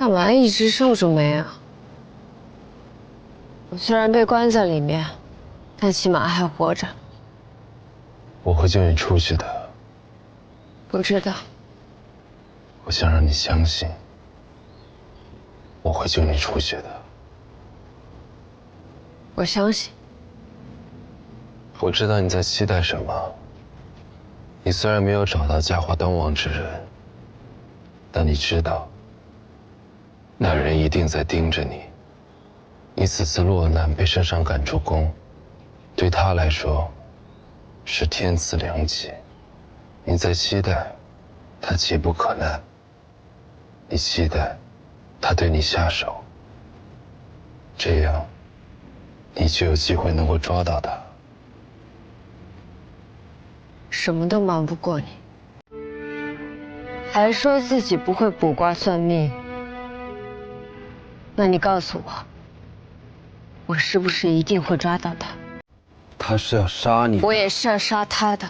干嘛一直皱着眉啊？我虽然被关在里面，但起码还活着。我会救你出去的。不知道。我想让你相信，我会救你出去的。我相信。我知道你在期待什么。你虽然没有找到家华端王之人，但你知道，那人一定在盯着你。你此次落难被圣上赶出宫，对他来说是天赐良机。你在期待他急不可耐，你期待他对你下手，这样你就有机会能够抓到他。什么都瞒不过你，还说自己不会卜卦算命。那你告诉我，我是不是一定会抓到他？他是要杀你，我也是要杀他的。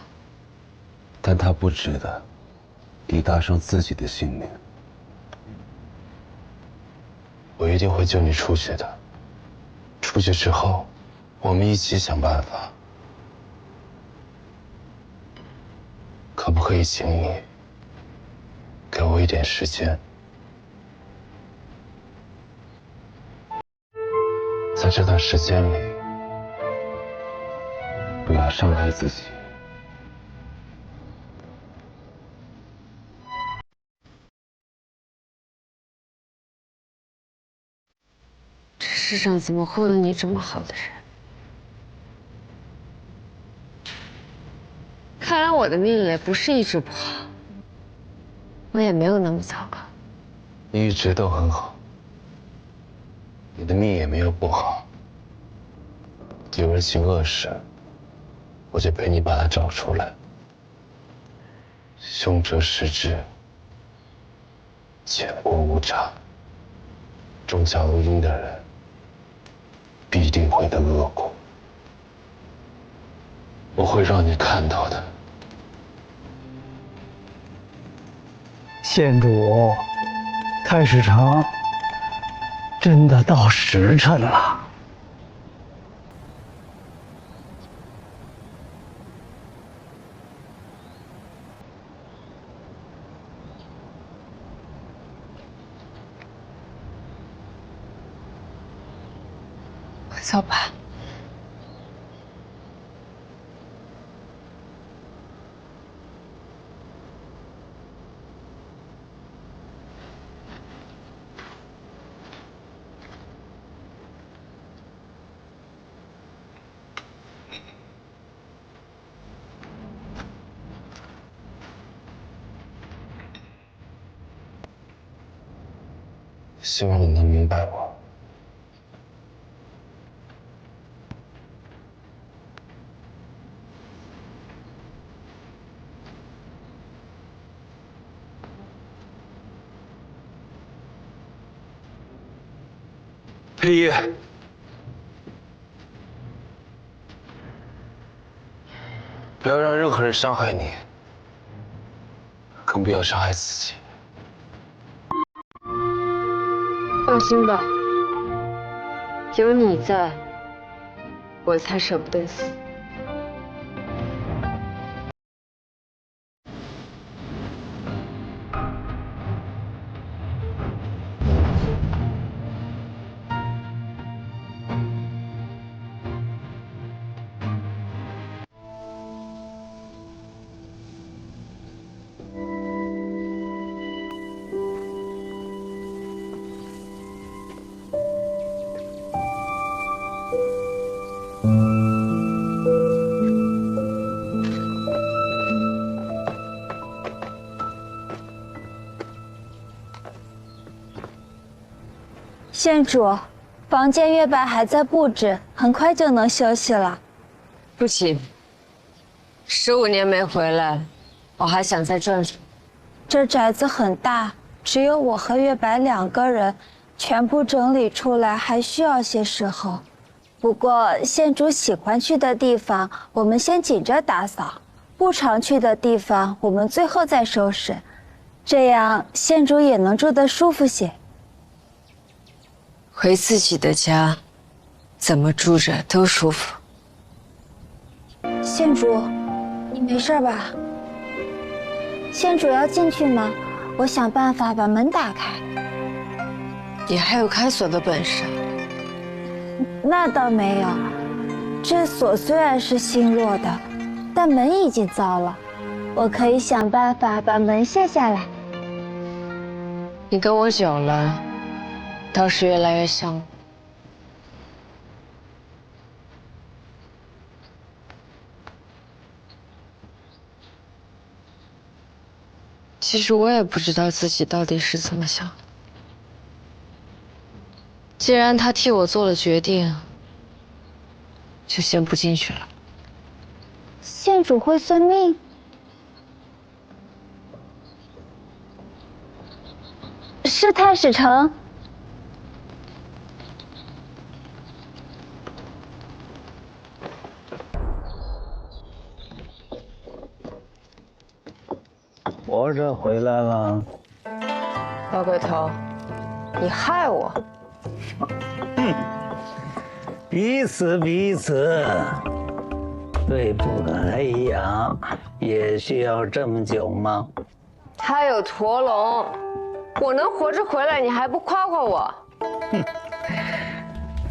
但他不值得你搭上自己的性命。我一定会救你出去的。出去之后，我们一起想办法。可不可以请你给我一点时间？在这段时间里，不要伤害自己。这世上怎么会有你这么好的人？看来我的命也不是一直不好，我也没有那么糟糕。你一直都很好，你的命也没有不好。有人行恶事，我就陪你把他找出来。凶者实之，浅薄无察，种下恶因的人，必定会得恶果。我会让你看到的。县主，太史城真的到时辰了。走吧。希望你能明白我。裴爷，不要让任何人伤害你，更不要伤害自己。放心吧，有你在，我才舍不得死。县主，房间月白还在布置，很快就能休息了。不行，15年没回来，我还想再转转。这宅子很大，只有我和月白2个人，全部整理出来还需要些时候。不过县主喜欢去的地方，我们先紧着打扫；不常去的地方，我们最后再收拾，这样县主也能住得舒服些。回自己的家，怎么住着都舒服。县主，你没事吧？县主要进去吗？我想办法把门打开。你还有开锁的本事？那倒没有，这锁虽然是新落的，但门已经糟了。我可以想办法把门卸下来。你跟我久了，倒是越来越像了。其实我也不知道自己到底是怎么想。既然他替我做了决定，就先不进去了。县主会算命？是太史城。活着回来了。老鬼头，你害我！彼此彼此，对付个黑羊也需要这么久吗？他有驼龙，我能活着回来，你还不夸夸我？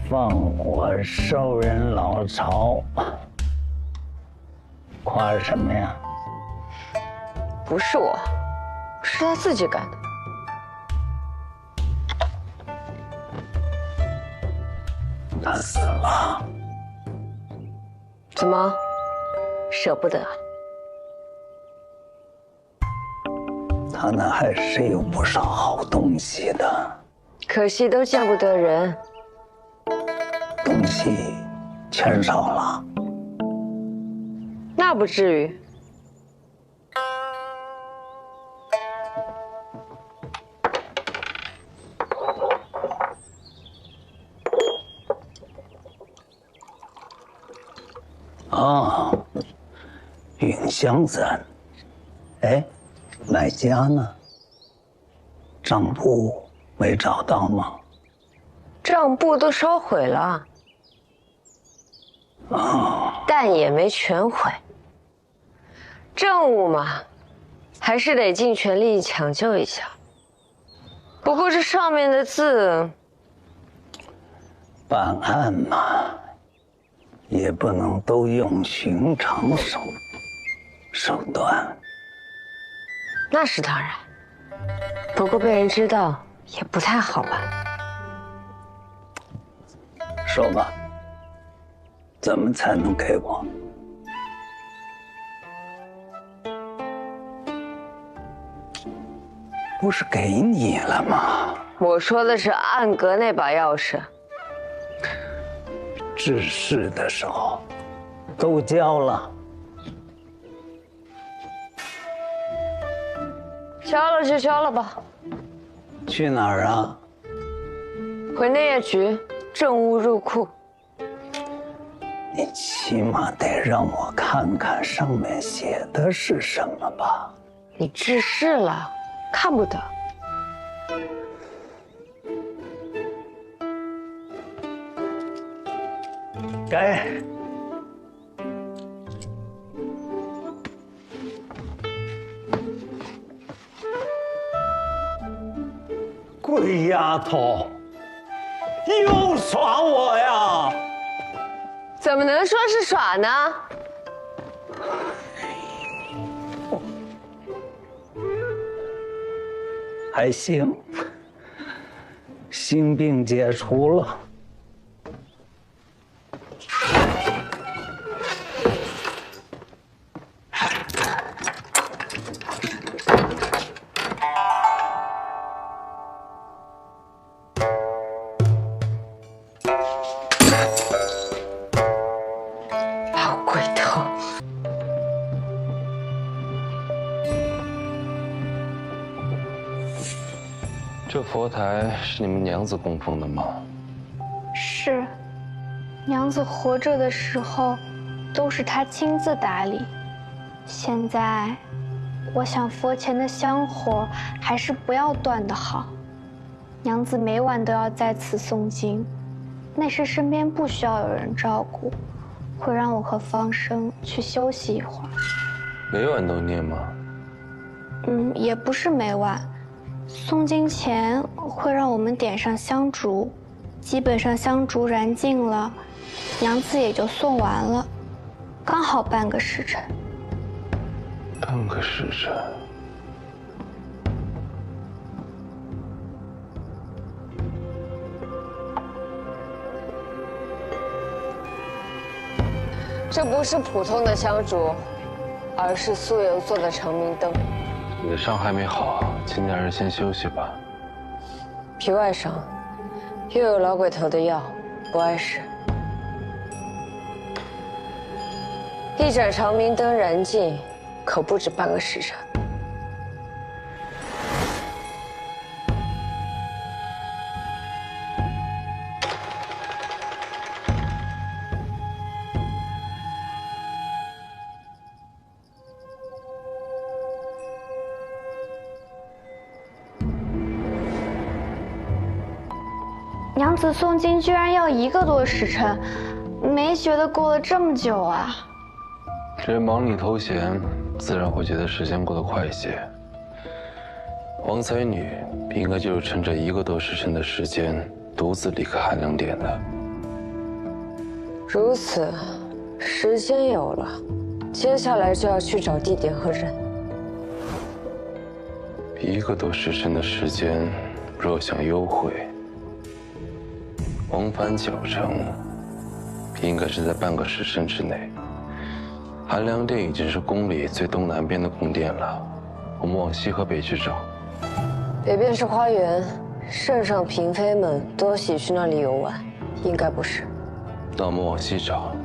放火烧人老巢，夸什么呀？不是我，是他自己干的。他死了。怎么，舍不得？他那还是有不少好东西的，可惜都见不得人。东西全烧了。那不至于。啊，云香山。哎，买家呢？账簿没找到吗？账簿都烧毁了，但也没全毁。政务嘛，还是得尽全力抢救一下。不过这上面的字，办案嘛，也不能都用寻常手段。那是当然。不过被人知道也不太好吧？说吧，怎么才能给我？不是给你了吗？我说的是暗格那把钥匙。治事的时候都交了。交了就交了吧。去哪儿啊？回内业局，政务入库。你起码得让我看看上面写的是什么吧。你治事了，看不得。该。鬼丫头，又耍我呀！怎么能说是耍呢？还行，心病解除了。老鬼头！这佛台是你们娘子供奉的吗？是，娘子活着的时候，都是她亲自打理。现在，我想佛前的香火还是不要断的好。娘子每晚都要在此诵经，那时身边不需要有人照顾，会让我和方生去休息一会儿。每晚都念吗？也不是每晚，诵经前会让我们点上香烛，基本上香烛燃尽了，娘子也就诵完了，刚好半个时辰。半个时辰。这不是普通的香烛，而是酥油做的长明灯。你的伤还没好，请假日先休息吧。皮外伤，又有老鬼头的药，不碍事。一盏长明灯燃尽，可不止半个时辰。娘子诵经居然要1个多时辰，没觉得过了这么久啊。这人忙里偷闲，自然会觉得时间过得快一些。王才女应该就是趁着1个多时辰的时间，独自离开寒凉殿的。如此，时间有了，接下来就要去找地点和人。1个多时辰的时间，若想幽会，往返脚程，应该是在半个时辰之内。寒凉殿已经是宫里最东南边的宫殿了，我们往西和北去找。北边是花园，圣上嫔妃们多喜去那里游玩，应该不是。那我们往西找。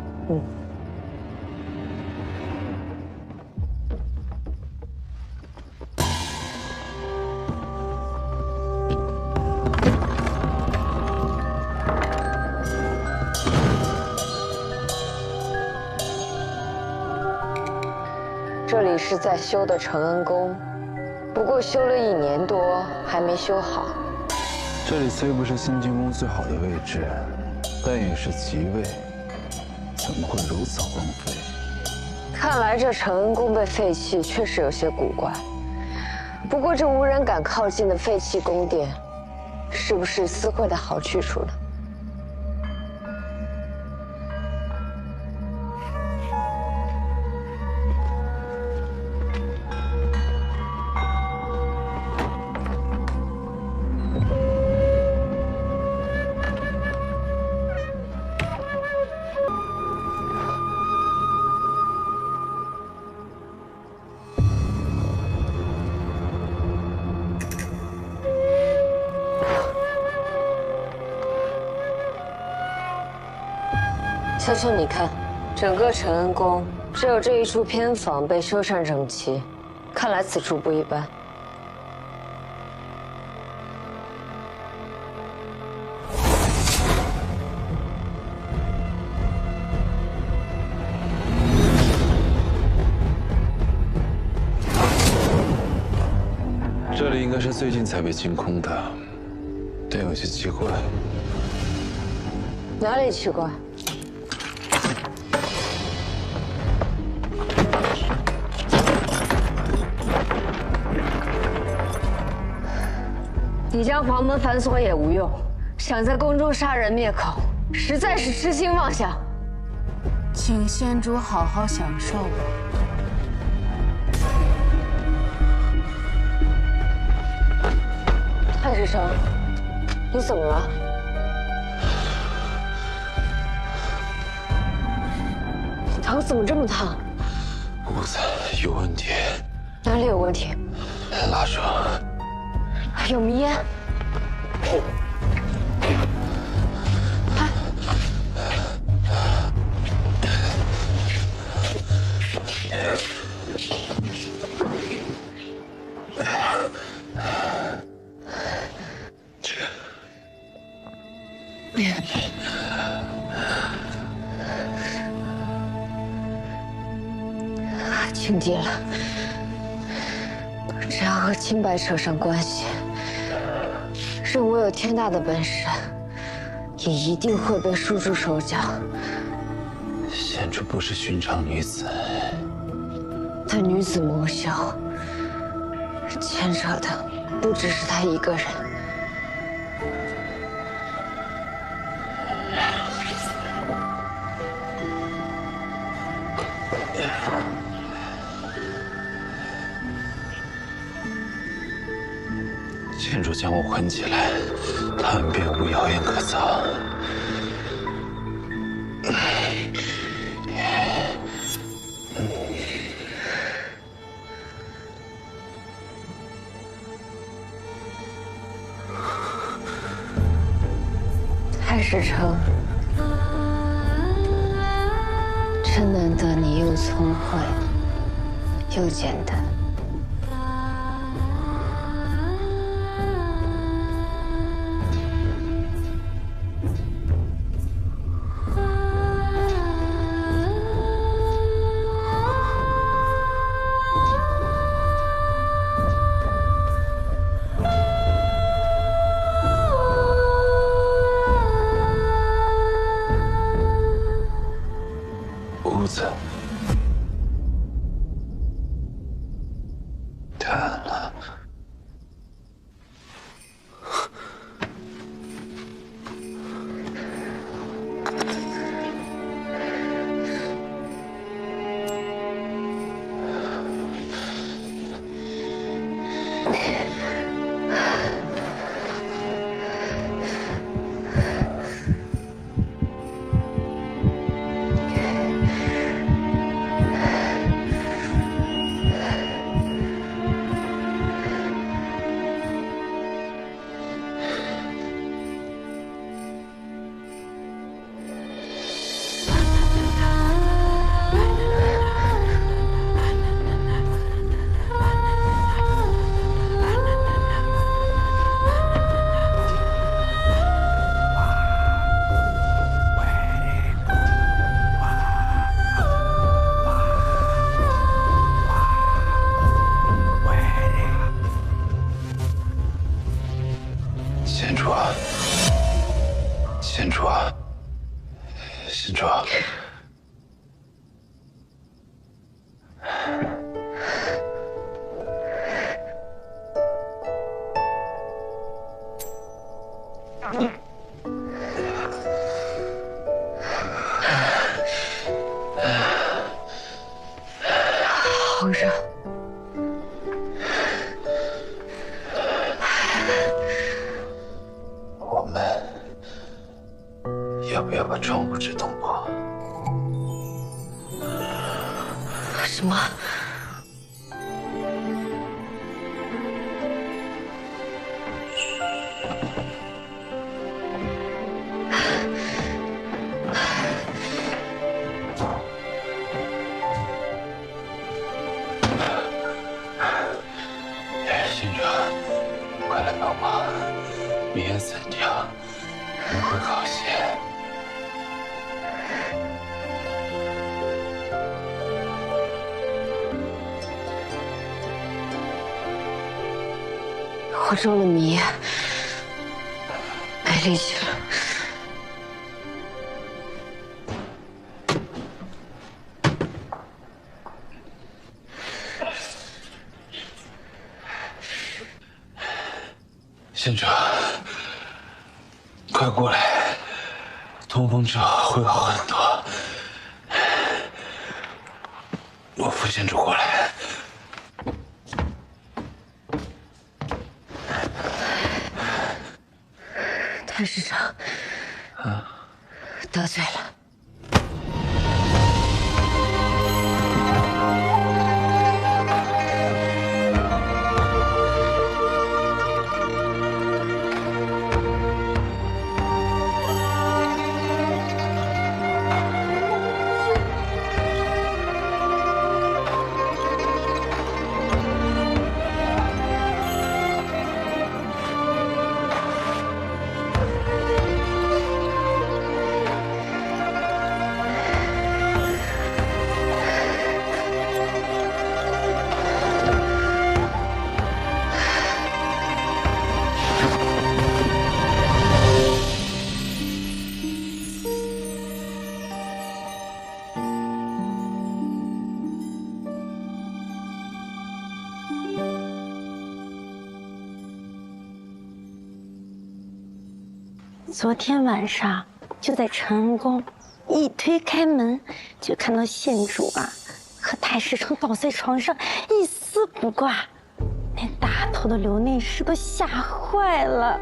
这里是在修的承恩宫，不过修了1年多，还没修好。这里虽不是新进宫最好的位置，但也是吉位，怎么会如此荒废？看来这承恩宫被废弃，确实有些古怪。不过这无人敢靠近的废弃宫殿，是不是私会的好去处呢？秋秋，你看，整个承恩宫只有这一处偏房被修缮整齐，看来此处不一般。这里应该是最近才被清空的，但有些奇怪。哪里奇怪？你将黄门反锁也无用，想在宫中杀人灭口，实在是痴心妄想。请仙主好好享受吧。太师生，你怎么了？头怎么这么烫？屋子有问题。哪里有问题？蜡烛。有迷烟。轻敌了，只要和清白扯上关系，任我有天大的本事，也一定会被束住手脚。贤主不是寻常女子，但女子魔秀，牵扯的不只是她一个人。贤主将我捆起来，他们便无谣言可造。太史丞，真难得你又聪慧又简单。屋子太暗了。贤主啊，贤主啊，贤主啊！好热。我们要不要把窗户纸捅破？什么？贤主，快来帮忙！明烟散掉，能会好些。我中了迷，没力气了。贤主，快过来！通风之后会好很多。我扶贤主过来。太师长，得罪了。昨天晚上就在承恩宫，一推开门就看到县主啊和太师成倒在床上，一丝不挂，连大头的刘内侍都吓坏了。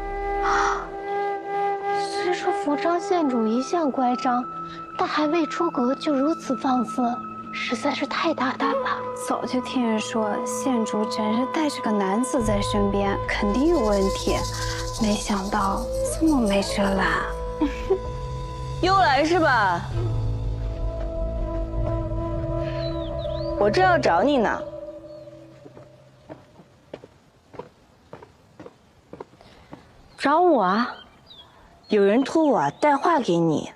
虽说福章县主一向乖张，但还未出阁就如此放肆，实在是太大胆了。早就听人说县主真是带着个男子在身边，肯定有问题，没想到这么没遮拦。又来是吧？我正要找你呢。找我啊？有人托我带话给你。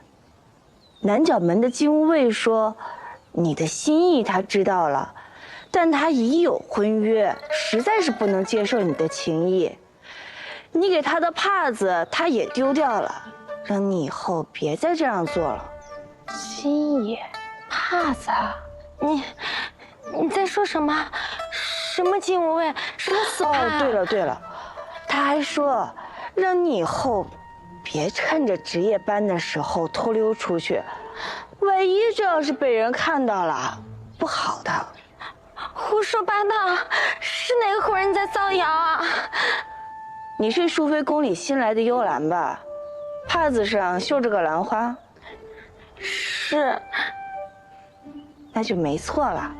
南角门的金吾卫说，你的心意他知道了，但他已有婚约，实在是不能接受你的情谊。你给他的帕子他也丢掉了，让你以后别再这样做了。心意，帕子，你在说什么？什么金吾卫？是他死帕？哦，对了，他还说让你以后别趁着值夜班的时候偷溜出去，万一这要是被人看到了，不好的。胡说八道！是哪个混人在造谣啊？你是淑妃宫里新来的幽兰吧？帕子上绣着个兰花。是。那就没错了。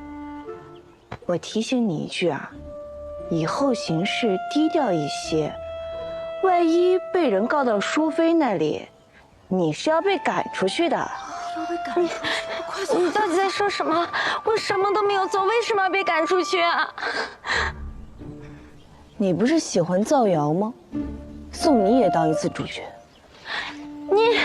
我提醒你一句啊，以后行事低调一些，万一被人告到淑妃那里，你是要被赶出去的。要被赶出去？你到底在说什么？我什么都没有做，为什么要被赶出去啊？你不是喜欢造谣吗？送你也当一次主角。你。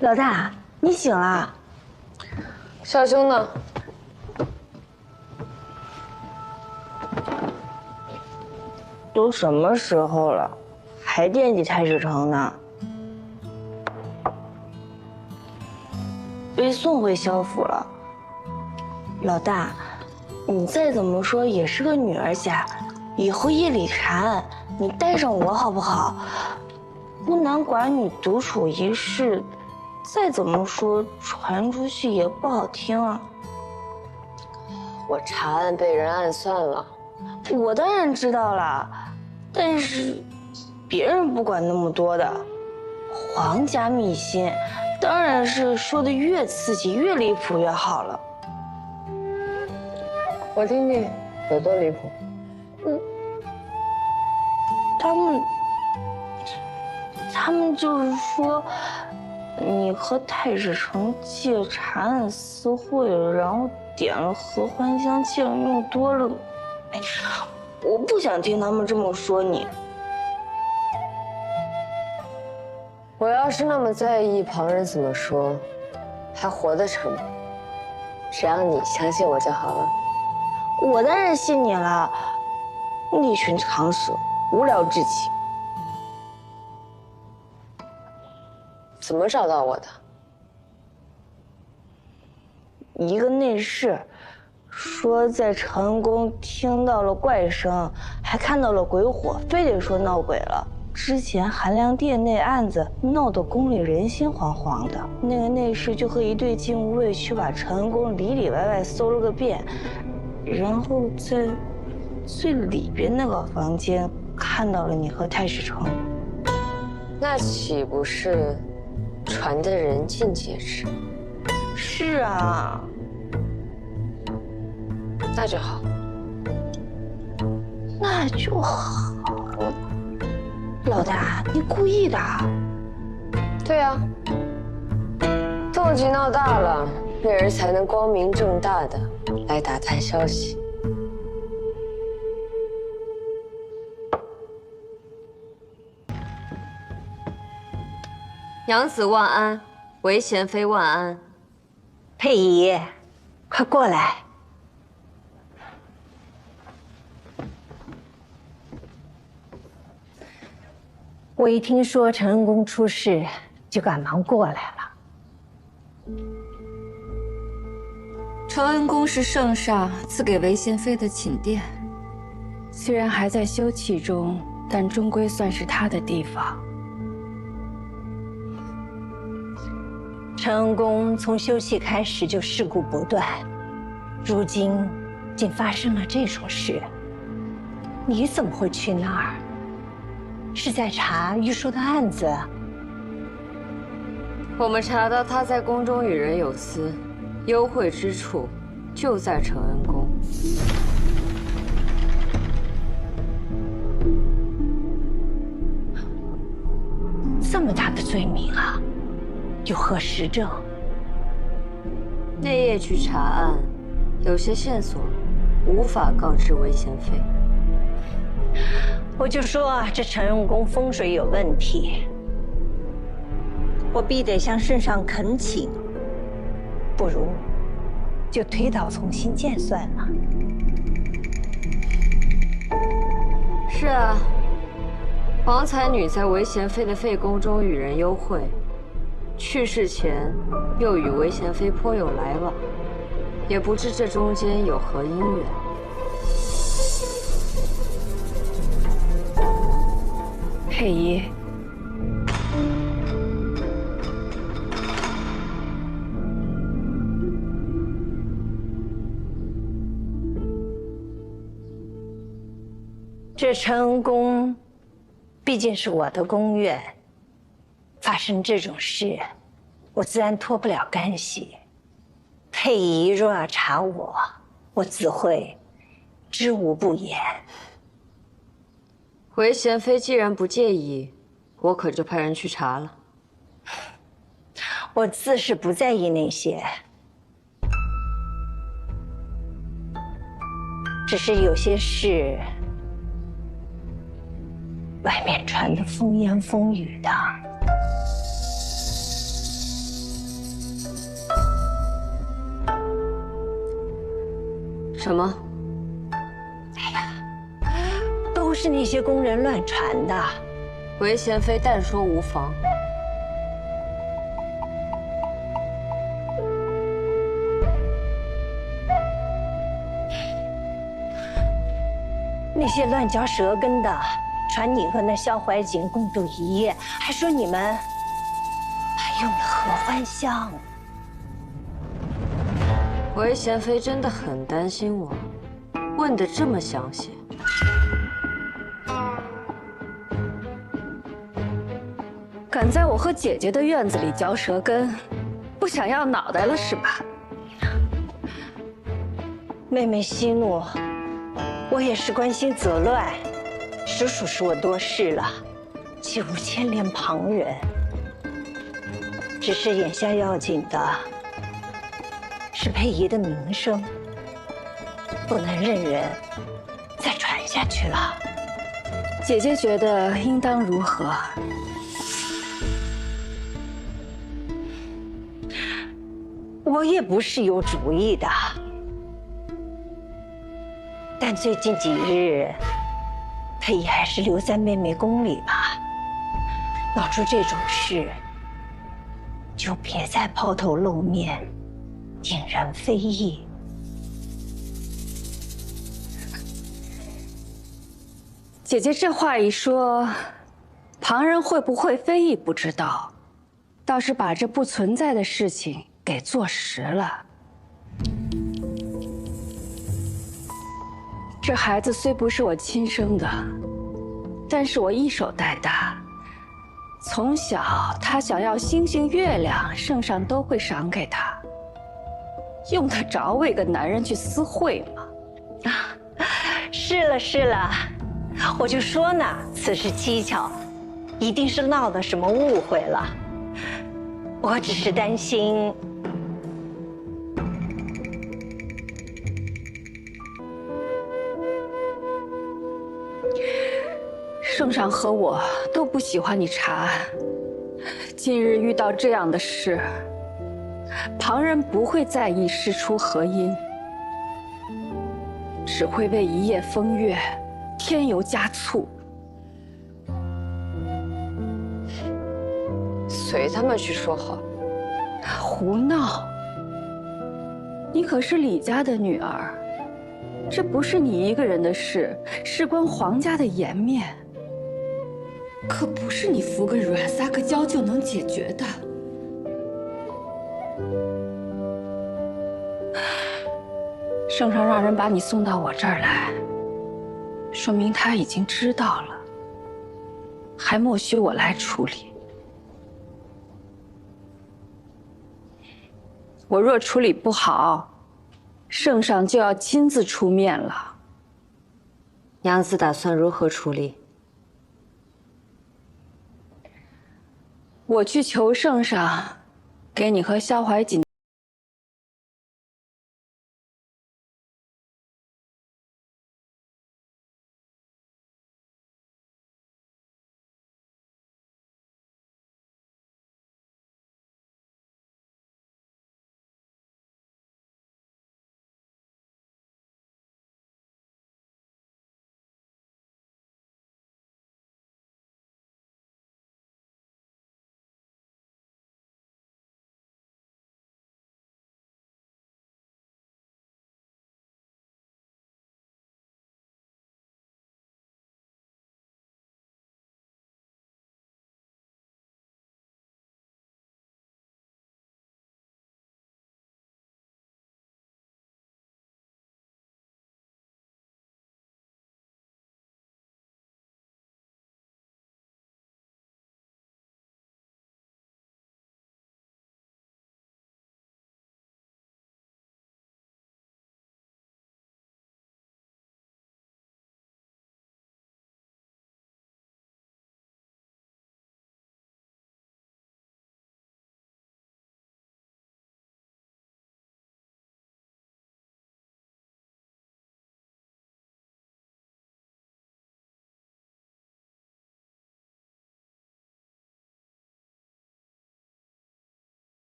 老大，你醒了？少兄呢？都什么时候了，还惦记太史城呢？被送回萧府了。老大，你再怎么说也是个女儿家，以后夜里禅，你带上我好不好？孤男寡女独处一室。再怎么说传出去也不好听啊。我查案被人暗算了，我当然知道了，但是别人不管那么多的。皇家秘辛，当然是说的越刺激越离谱越好了。我听听有多离谱。他们就是说。你和太史城借查案私会，然后点了合欢香，竟然用多了。哎，我不想听他们这么说你。我要是那么在意旁人怎么说，还活得成吗？只要你相信我就好了。我当然信你了。一群长舌，无聊至极。怎么找到我的？一个内侍说在承恩宫听到了怪声，还看到了鬼火，非得说闹鬼了。之前寒凉殿那案子闹得宫里人心惶惶的，那个内侍就和一队禁务卫去把承恩宫里里外外搜了个遍，然后在最里边那个房间看到了你和太史城。那岂不是传的人尽皆知？是啊。那就好。那就好。老大，你故意的？对啊，动静闹大了，那人才能光明正大的来打探消息。娘子万安，为贤妃万安。佩仪，快过来。我一听说承恩宫出事，就赶忙过来了。承恩宫是圣上赐给韦贤妃的寝殿，虽然还在修葺中，但终归算是她的地方。承恩宫从修葺开始就事故不断，如今竟发生了这种事，你怎么会去那儿？是在查玉树的案子？我们查到他在宫中与人有私，幽会之处就在承恩宫。这么大的罪名啊！有何实证？那夜去查案，有些线索无法告知韦贤妃。我就说啊，这承恩宫风水有问题，我必得向圣上恳请，不如就推倒重新建算了。是啊，皇才女在韦贤妃的废宫中与人幽会。去世前，又与韦贤妃颇有来往，也不知这中间有何因缘。佩仪，这承恩宫毕竟是我的宫院。发生这种事，我自然脱不了干系。佩仪若要查我，我自会知无不言。韦贤妃既然不介意，我可就派人去查了。我自是不在意那些，只是有些事，外面传的风言风语的。什么？哎呀，都是那些宫人乱传的。韦贤妃但说无妨。那些乱嚼舌根的，传你和那萧怀瑾共度一夜，还说你们还用了合欢香。韦贤妃真的很担心我，问得这么详细。敢在我和姐姐的院子里嚼舌根，不想要脑袋了是吧？妹妹息怒，我也是关心则乱，实属是我多事了，岂无牵连旁人。只是眼下要紧的是佩仪的名声，不能任人再传下去了。姐姐觉得应当如何？我也不是有主意的，但最近几日，佩仪还是留在妹妹宫里吧。闹出这种事，就别再抛头露面，引人非议。姐姐这话一说，旁人会不会非议不知道，倒是把这不存在的事情给坐实了。这孩子虽不是我亲生的，但是我一手带大，从小他想要星星月亮，圣上都会赏给他，用得着为个男人去私会吗？是了是了，我就说呢，此事蹊跷，一定是闹了什么误会了。我只是担心，圣上和我都不喜欢你查案，今日遇到这样的事，旁人不会在意事出何因，只会为一夜风月添油加醋。随他们去说好。胡闹！你可是李家的女儿，这不是你一个人的事，事关皇家的颜面，可不是你服个软撒个娇就能解决的。圣上让人把你送到我这儿来，说明他已经知道了，还默许我来处理。我若处理不好，圣上就要亲自出面了。娘子打算如何处理？我去求圣上，给你和萧怀瑾。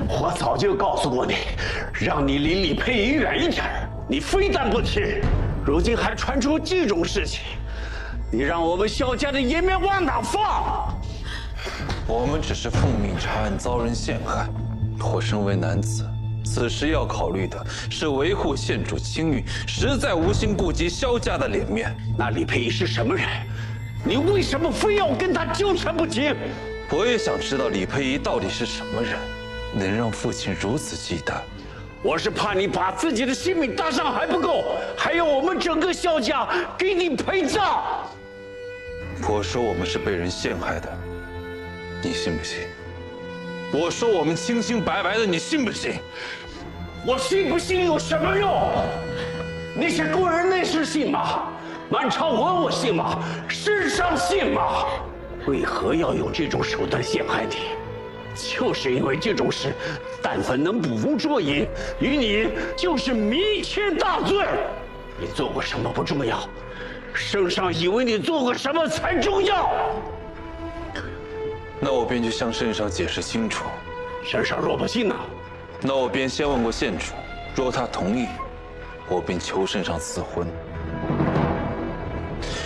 我早就告诉过你，让你离李佩仪远一点，你非但不听，如今还传出这种事情，你让我们萧家的颜面往哪放？我们只是奉命查案，遭人陷害。我身为男子，此时要考虑的是维护县主清誉，实在无心顾及萧家的脸面。那李佩仪是什么人？你为什么非要跟他纠缠不停？我也想知道李佩仪到底是什么人，能让父亲如此忌惮。我是怕你把自己的性命搭上还不够，还要我们整个萧家给你陪葬。我说我们是被人陷害的，你信不信？我说我们清清白白的，你信不信？我信不信有什么用？你是工人内侍信吗？满朝文我信吗？世上信吗？为何要用这种手段陷害你？就是因为这种事，但凡能捕风捉影，于你就是弥天大罪。你做过什么不重要，圣上以为你做过什么才重要。那我便去向圣上解释清楚。圣上若不信呢？那我便先问过县主，若他同意，我便求圣上赐婚；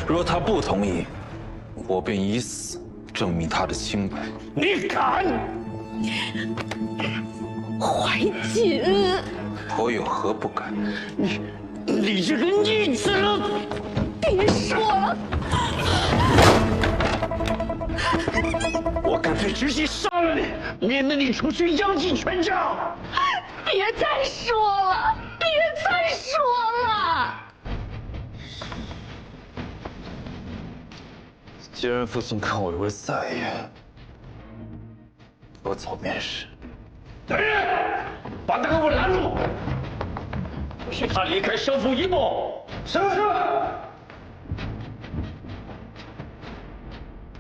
若他不同意，我便以死证明他的清白。你敢？怀瑾，我有何不敢？你这个逆子！别说了，我干脆直接杀了你，免得你出去殃及全家。别再说了，别再说了。既然父亲看我为在也，我早便是。来人，把他给我拦住！许他离开萧府一步。是。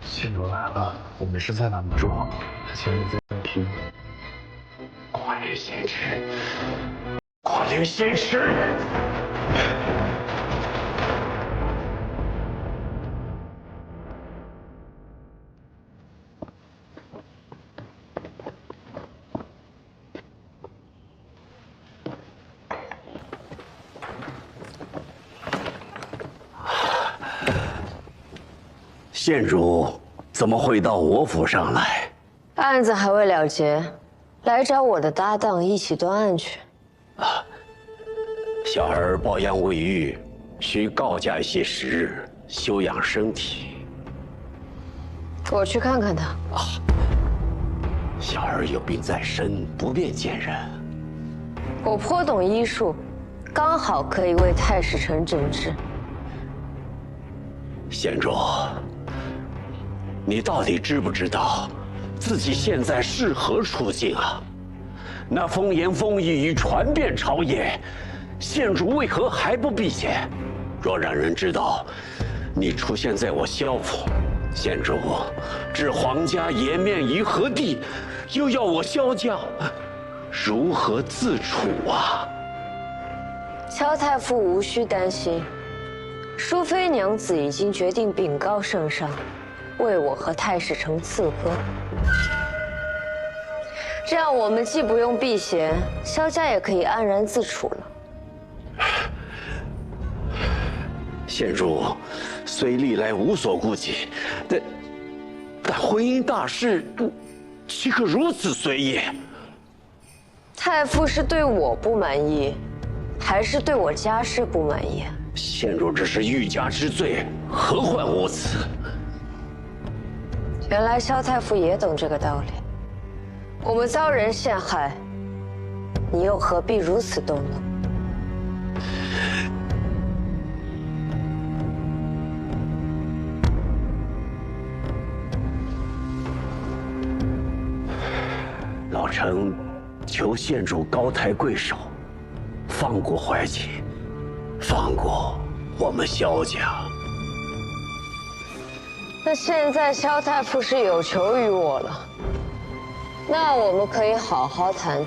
县主来了，我们实在拦不住，他前面在听。寡人先吃，寡人先吃。县主怎么会到我府上来？案子还未了结，来找我的搭档一起断案去。小儿抱恙未愈，需告假一些时日，休养身体。我去看看他。小儿有病在身，不便见人。我颇懂医术，刚好可以为太史丞诊治。县主，你到底知不知道自己现在是何处境啊？那风言风语已传遍朝野，县主为何还不避嫌？若让人知道你出现在我萧府，县主置皇家颜面于何地？又要我萧家如何自处啊？萧太傅无需担心，淑妃娘子已经决定禀告圣上，为我和太史丞赐婚。这样我们既不用避嫌，萧家也可以安然自处了。县主虽历来无所顾忌，但婚姻大事，岂可如此随意？太傅是对我不满意，还是对我家事不满意？县主只是欲加之罪，何患无辞？原来萧太傅也懂这个道理。我们遭人陷害，你又何必如此动怒？老臣求县主高抬贵手，放过怀瑾，放过我们萧家。那现在萧太傅是有求于我了，那我们可以好好谈谈。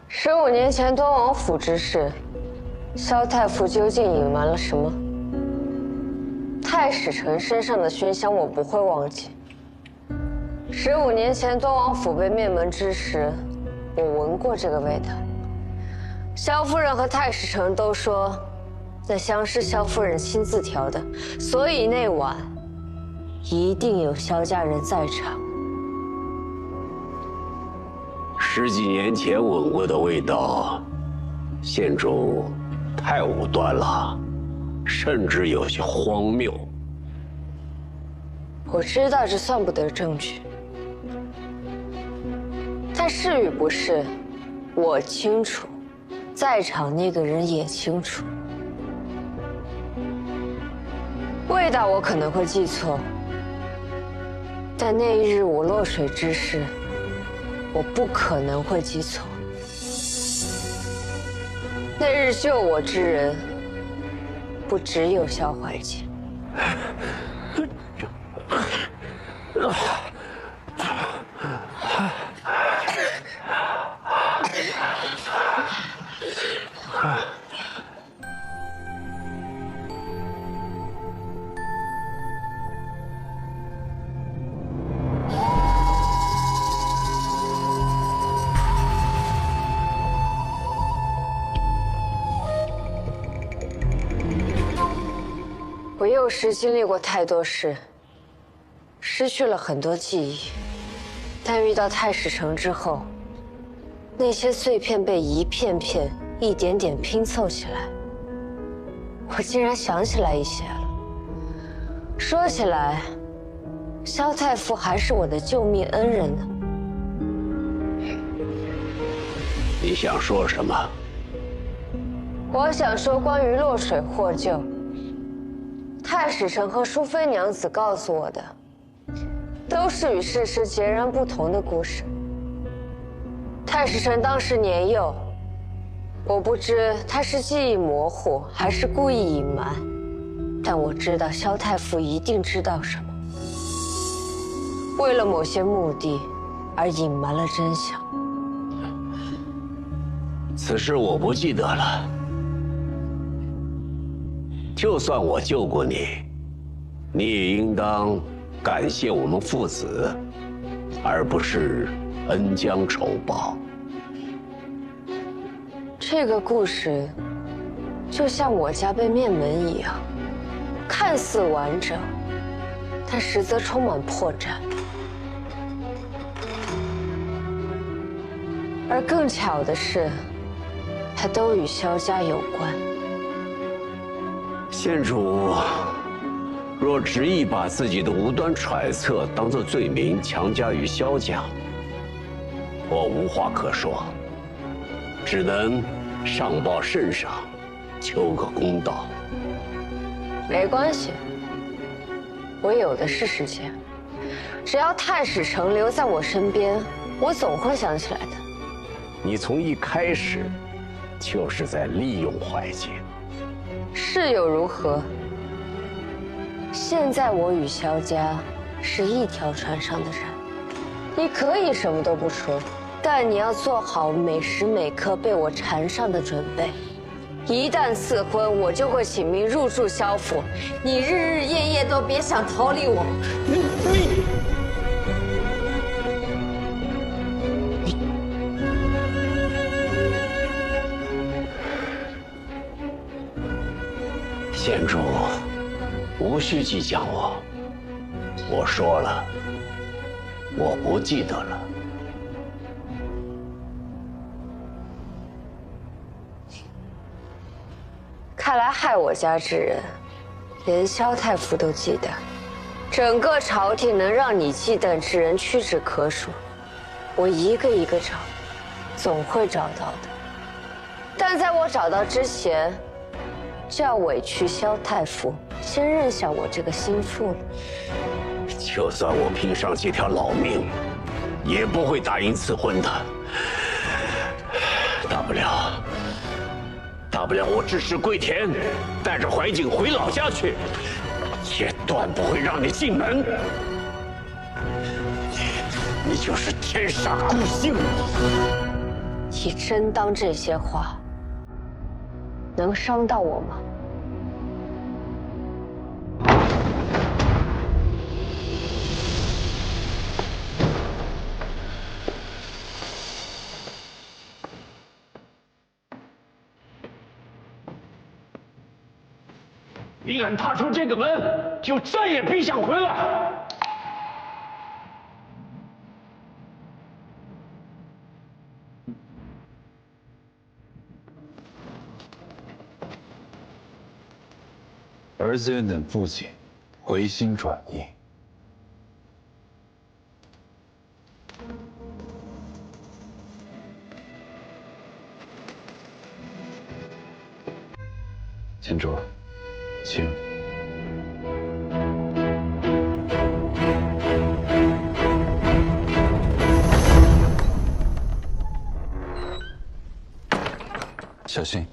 15年前端王府之事，萧太傅究竟隐瞒了什么？太史丞身上的熏香我不会忘记。15年前端王府被灭门之时，我闻过这个味道。萧夫人和太史丞都说，那香是萧夫人亲自调的，所以那晚一定有萧家人在场。10几年前闻过的味道，县主太武断了，甚至有些荒谬。我知道这算不得证据，但是与不是，我清楚，在场那个人也清楚。味道我可能会记错，但那一日我落水之事，我不可能会记错。那日救我之人，不只有萧怀瑾。我幼时经历过太多事，失去了很多记忆，但遇到太史丞之后，那些碎片被一片片、一点点拼凑起来，我竟然想起来一些了。说起来，萧太傅还是我的救命恩人呢。你想说什么？我想说关于落水获救。太史丞和淑妃娘子告诉我的，都是与事实截然不同的故事。太史丞当时年幼，我不知他是记忆模糊还是故意隐瞒，但我知道萧太傅一定知道什么，为了某些目的而隐瞒了真相。此事我不记得了。就算我救过你，你也应当感谢我们父子，而不是恩将仇报。这个故事就像我家被灭门一样，看似完整，但实则充满破绽。而更巧的是，它都与萧家有关。县主若执意把自己的无端揣测当作罪名强加于萧家，我无话可说，只能上报圣上，求个公道。没关系，我有的是时间，只要太史丞留在我身边，我总会想起来的。你从一开始就是在利用怀瑾。是又如何？现在我与萧家是一条船上的人，你可以什么都不说，但你要做好每时每刻被我缠上的准备。一旦赐婚，我就会请命入住萧府，你日日夜夜都别想逃离我。县主，无需激将我。我说了，我不记得了。看来害我家之人，连萧太傅都记得。整个朝廷能让你忌惮之人屈指可数，我一个一个找，总会找到的。但在我找到之前，就要委屈萧太傅先认下我这个心腹了。就算我拼上这条老命，也不会答应赐婚的。大不了我支持归田，带着怀瑾回老家去，也断不会让你进门。你就是天煞孤星。你真当这些话能伤到我吗？你敢踏出这个门，就再也别想回来。儿子愿等父亲回心转意。县主，请。小心。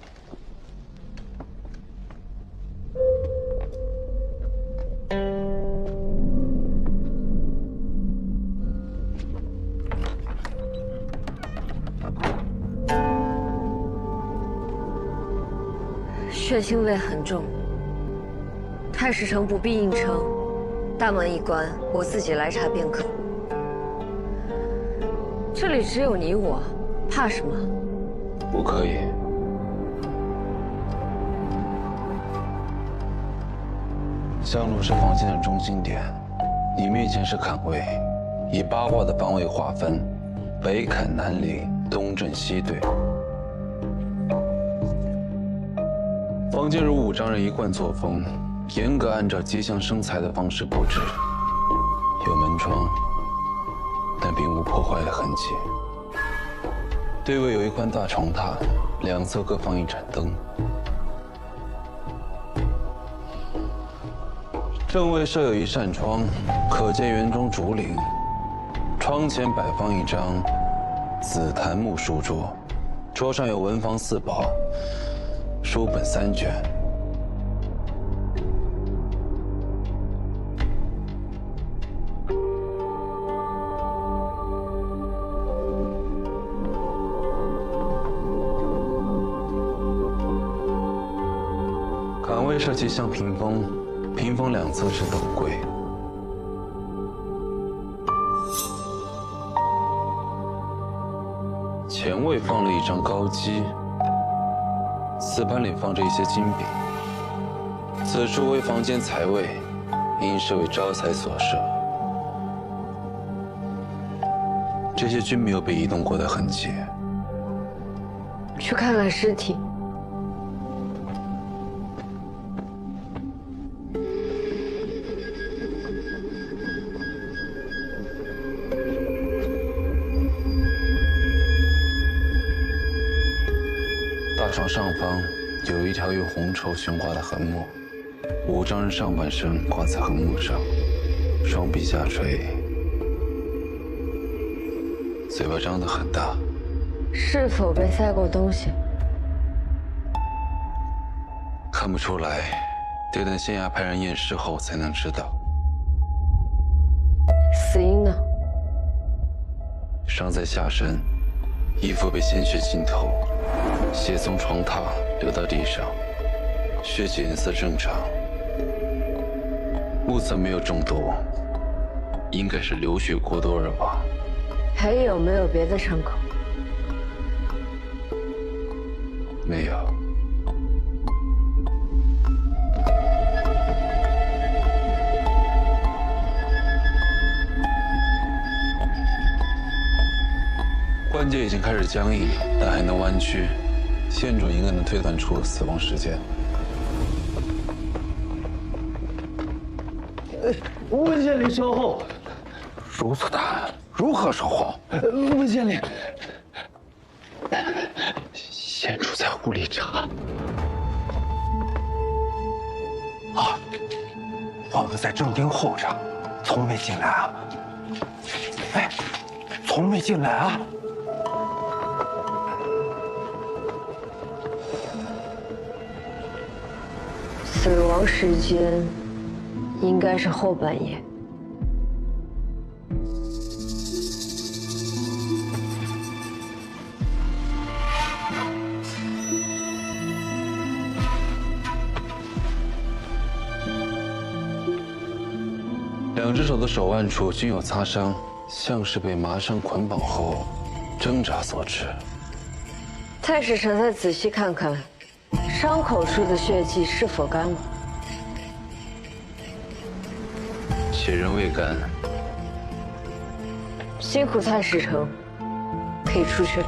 血腥味很重，太史丞不必硬撑，大门一关，我自己来查便可。这里只有你我，怕什么？不可以。香炉是房间的中心点，你面前是坎位，以8卦的方位划分，北坎南临，东正西对。房间如武章人一贯作风，严格按照吉祥生财的方式布置，有门窗，但并无破坏的痕迹。对位有一宽大床榻，两侧各放一盏灯。正位设有一扇窗，可见园中竹林。窗前摆放一张紫檀木书桌，桌上有文房4宝，书本3卷。设计像屏风，屏风两侧是斗柜。前位放了一张高机，瓷盘里放着一些金饼。此处为房间财位，应是为招财所设。这些均没有被移动过的痕迹。去看看尸体。大床上方有一条用红绸悬挂的横木，五丈人上半身挂在横木上，双臂下垂，嘴巴张得很大。是否被塞过东西？看不出来，得等县衙派人验尸后才能知道。死因呢？伤在下身，衣服被鲜血浸透，血从床榻流到地上，血迹颜色正常，目测没有中毒，应该是流血过多而亡。还有没有别的伤口？没有。关节已经开始僵硬，但还能弯曲，县主应该能推断出死亡时间。温县令稍后。如此大案，如何守候？温县令，县主在屋里查。啊，皇子在正厅候着，从没进来啊。哎，从没进来啊。死亡时间应该是后半夜。两只手的手腕处均有擦伤，像是被麻绳捆绑后挣扎所致。太史臣再仔细看看，伤口处的血迹是否干了？血仍未干。辛苦太史臣，可以出去了。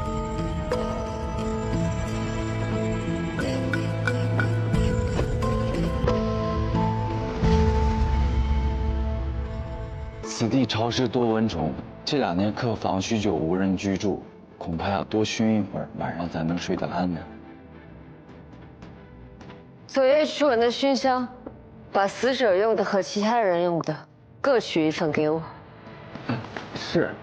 此地潮湿多蚊虫，这2年客房许久无人居住，恐怕要多熏一会儿，晚上才能睡得安稳。昨夜驱蚊的熏香，把死者用的和其他人用的各取1份给我。是。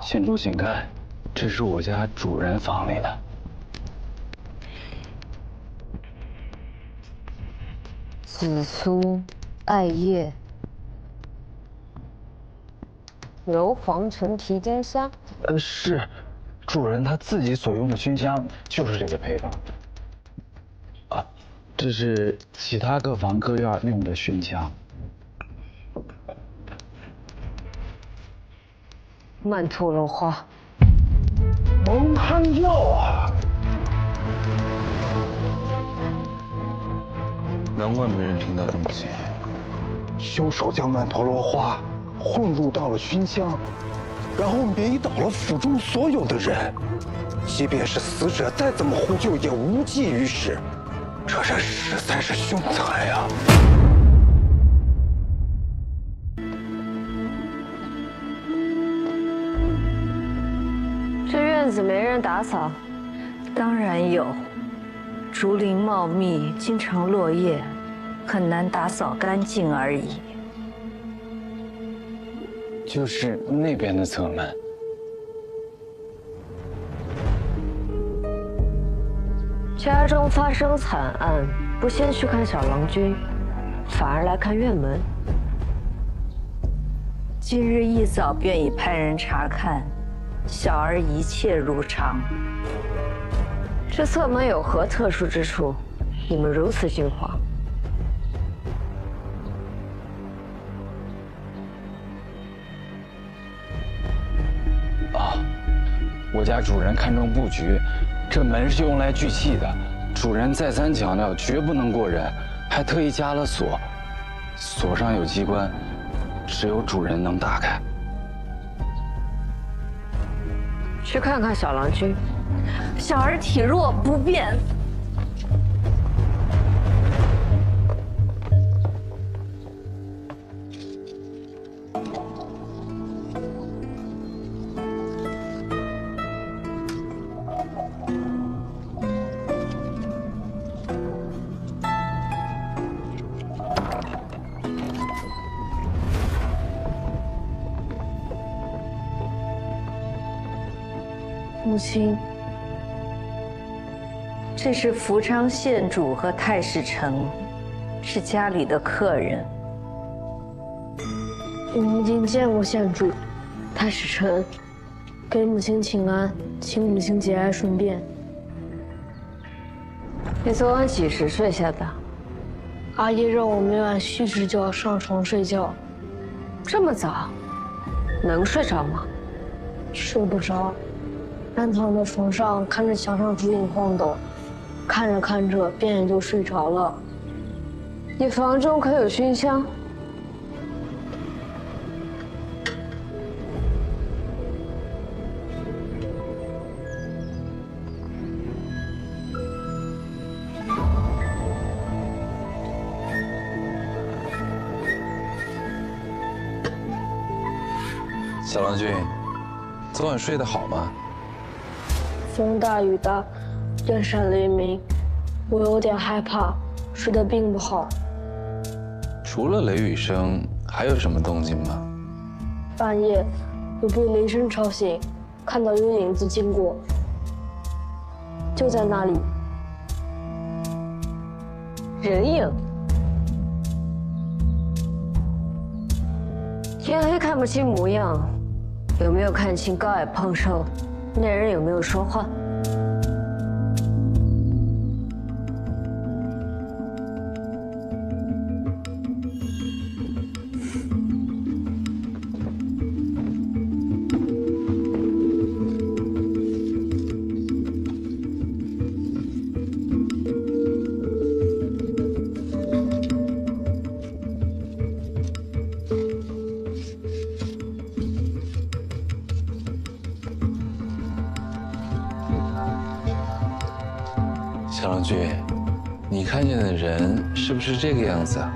县主，请看，这是我家主人房里的。紫苏、艾叶、硫磺陈皮煎香。是，主人他自己所用的熏香就是这个配方。啊，这是其他各房各院用的熏香。曼陀罗花。蒙汗药啊！难怪没人听到动静。凶手将曼陀罗花混入到了熏香，然后迷倒了府中所有的人。即便是死者再怎么呼救，也无济于事。这人实在是凶残啊！这院子没人打扫？当然有。竹林茂密，经常落叶，很难打扫干净而已。就是那边的侧门。家中发生惨案，不先去看小郎君，反而来看院门。今日一早便已派人查看，小儿一切如常。这侧门有何特殊之处？你们如此惊慌？我家主人看中布局，这门是用来聚气的。主人再三强调，绝不能过人，还特意加了锁，锁上有机关，只有主人能打开。去看看小郎君。小儿体弱不便。母亲，这是福昌县主和太史丞，是家里的客人。我们已经见过县主、太史丞，给母亲请安，请母亲节哀顺变。你昨晚几时睡下的？阿爷让我每晚虚实就要上床睡觉。这么早，能睡着吗？睡不着。安躺在床上，看着墙上烛影晃动，看着看着便也就睡着了。你房中可有熏香？小郎君，昨晚睡得好吗？风大雨大，电闪雷鸣，我有点害怕，睡得并不好。除了雷雨声，还有什么动静吗？半夜有被雷声吵醒，看到有影子经过，就在那里。人影。天黑看不清模样，有没有看清高矮胖瘦？那人有没有说话？小郎君，你看见的人是不是这个样子啊？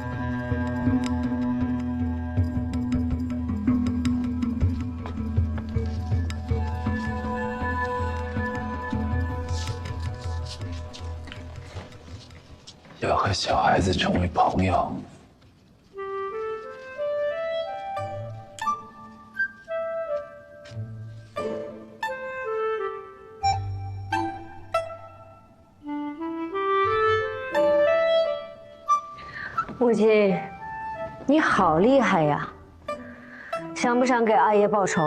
要和小孩子成为朋友。母亲，你好厉害呀！想不想给阿爷报仇？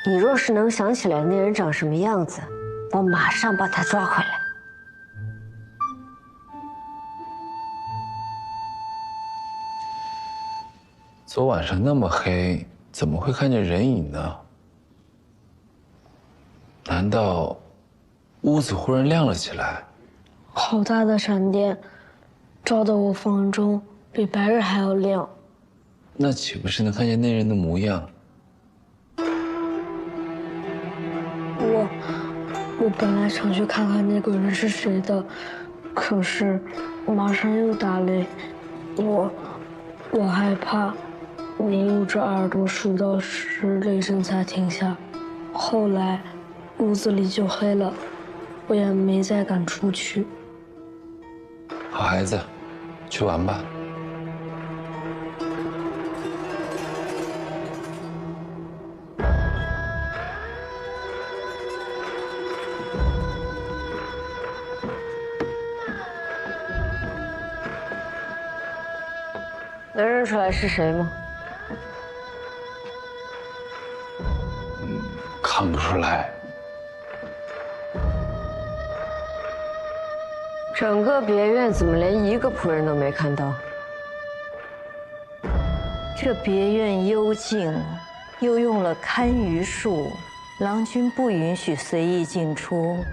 你若是能想起来那人长什么样子，我马上把他抓回来。昨晚上那么黑，怎么会看见人影呢？难道屋子忽然亮了起来？好大的闪电，照得我房中比白日还要亮。那岂不是能看见那人的模样？我本来想去看看那个人是谁的，可是马上又打雷，我害怕，我捂着耳朵数到10，雷声才停下。后来屋子里就黑了，我也没再敢出去。好孩子，去玩吧。能认出来是谁吗？看不出来。整个别院怎么连一个仆人都没看到？这别院幽静，又用了堪舆术，郎君不允许随意进出。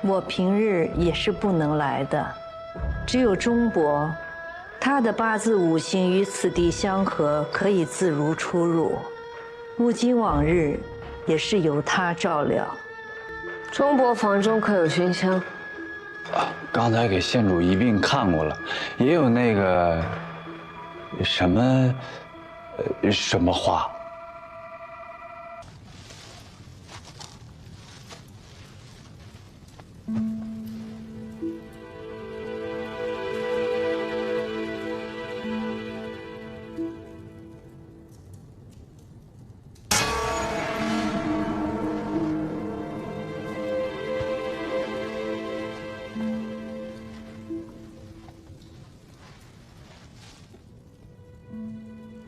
我平日也是不能来的，只有钟伯，他的八字五行与此地相合，可以自如出入。如今往日也是由他照料。钟伯房中可有熏香？刚才给县主一并看过了，也有那个什么花。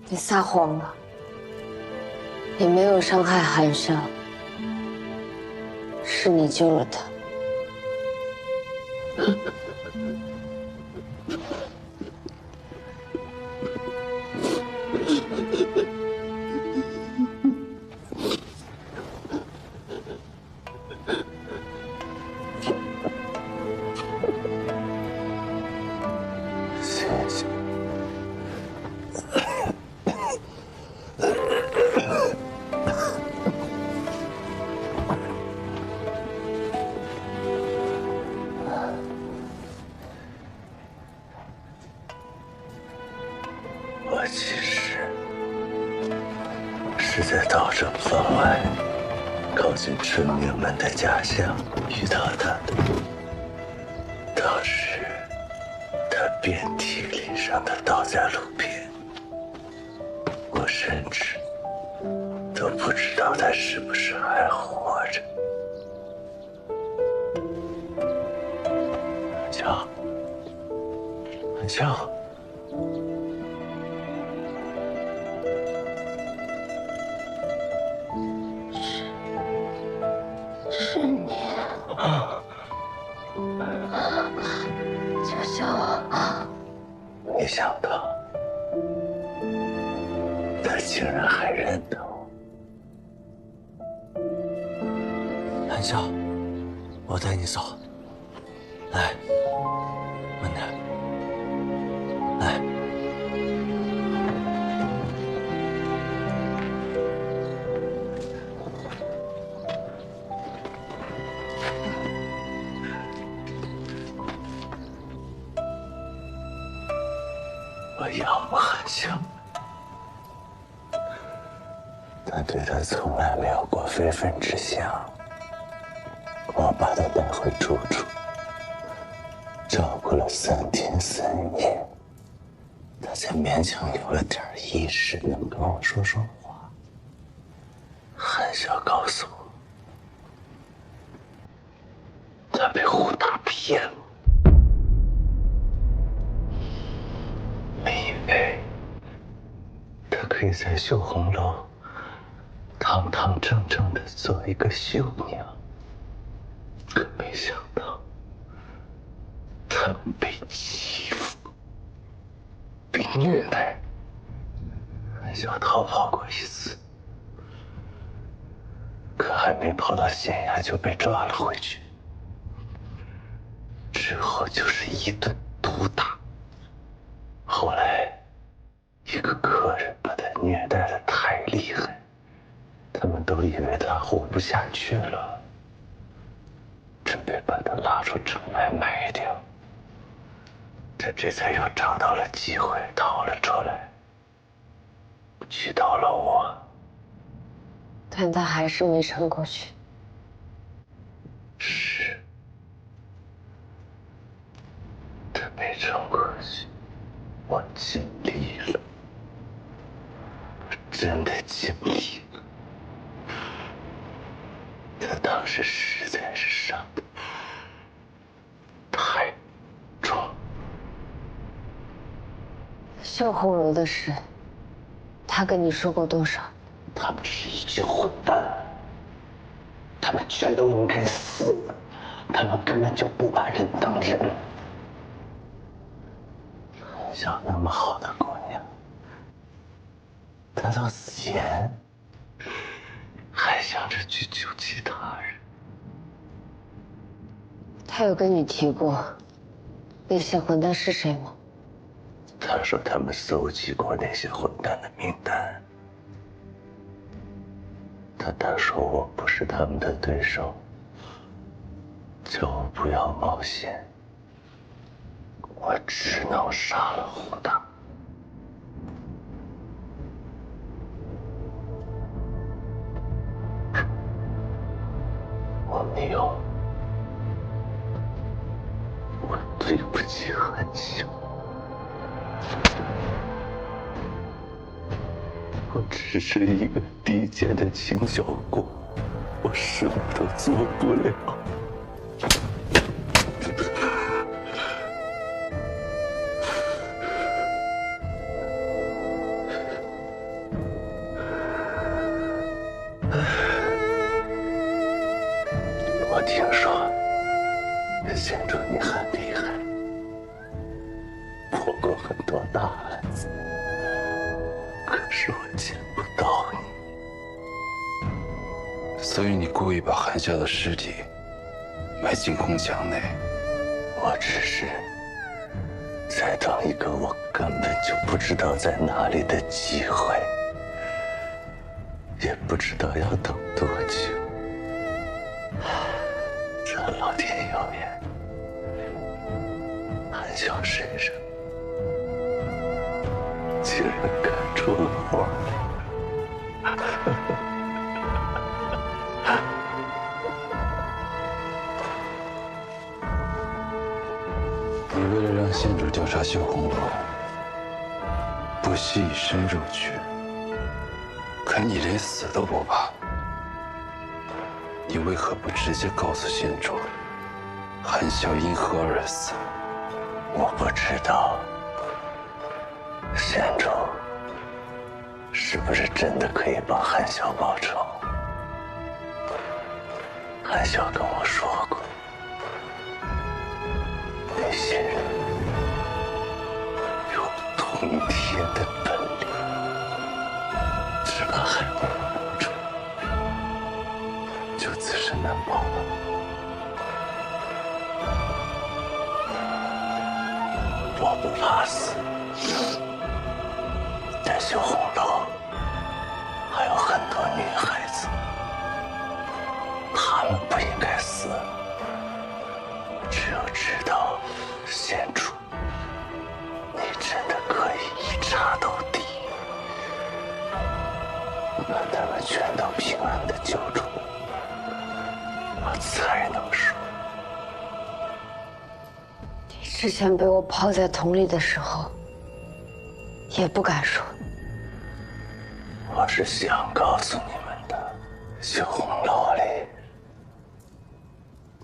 你撒谎吧！你没有伤害韩少，是你救了他。谢谢。我其实是在道正坊外，靠近村民们的家乡遇到他的。当时他遍体鳞伤的倒在路边，我甚至都不知道他是不是还活着。安笑，是你，救救我！没想到他竟然还认得我。安笑，我带你走。来，慢点。来。我仰慕韩笑，但对他从来没有过非分之想。我把他带回住处，照顾了3天3夜，他才勉强有了点意识，能跟我说说话。韩笑告诉我，他被胡大骗了。我以为她可以在绣红楼堂堂正正的做一个绣娘，可没想到她被欺负、被虐待。韩笑逃跑过1次，可还没跑到县衙就被抓了回去，之后就是一顿毒打。后来，一个客人把他虐待得太厉害，他们都以为他活不下去了，准备把他拉出城外埋掉。他这才又找到了机会逃了出来，去到了我。但他还是没撑过去。是，他没撑过去。我尽力了，我真的尽力了。他当时实在是伤得太重。绣红楼的事，他跟你说过多少？他们是一群混蛋，他们全都应该死，他们根本就不把人当人。像那么好的姑娘，她到死前还想着去救其他人。他有跟你提过那些混蛋是谁吗？他说他们搜集过那些混蛋的名单，他说我不是他们的对手，叫我不要冒险，我只能杀了胡大。我没有，我对不起韩笑。我只是一个低贱的秦小果，我什么都做不了。我听说县主你很厉害，破过很多大案子。可是我见不到你，所以你故意把韩笑的尸体埋进宫墙内。我只是在等一个我根本就不知道在哪里的机会，也不知道要等多久。这老天有眼，韩笑身上竟然看出了花。你为了让县主调查绣红楼，不惜以身入局，可你连死都不怕，你为何不直接告诉县主，韩笑因何而死？我不知道。县主是不是真的可以帮韩笑报仇？韩笑跟我说过，那些人有通天的本领，只怕还没报仇，就自身难保了。我不怕死。但绣红楼还有很多女孩子，她们不应该死。只有知道，县主，你真的可以一查到底，把他们全都平安的救出，我才能说。你之前被我泡在桶里的时候，也不敢说。我是想告诉你们的，绣红楼里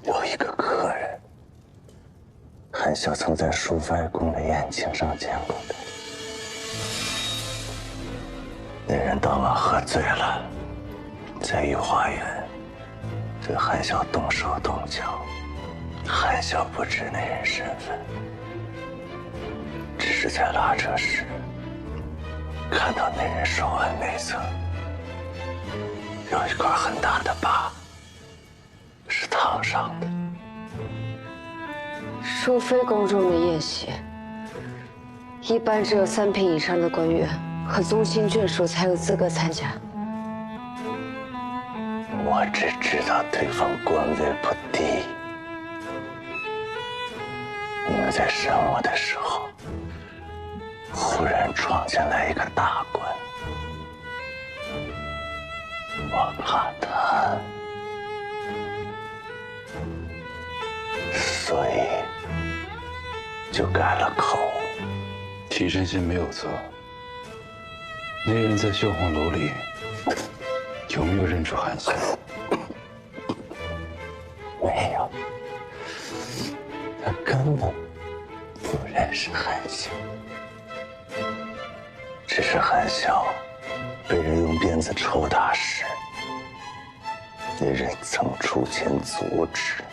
有一个客人，韩笑曾在淑妃宫的宴请上见过的。那人当晚喝醉了，在御花园对韩笑动手动脚，韩笑不知那人身份，只是在拉车时看到那人手腕内侧有一块很大的疤，是烫伤的。淑妃宫中的宴席，一般只有3品以上的官员和宗亲眷属才有资格参加。我只知道对方官位不低。你们在审我的时候，忽然闯进来一个大官，我怕他，所以就改了口。提神仙没有错，那人在绣红楼里有没有认出韩笑？没有，他根本不认识韩笑。只是韩笑被人用鞭子抽打时，那人曾出钱阻止。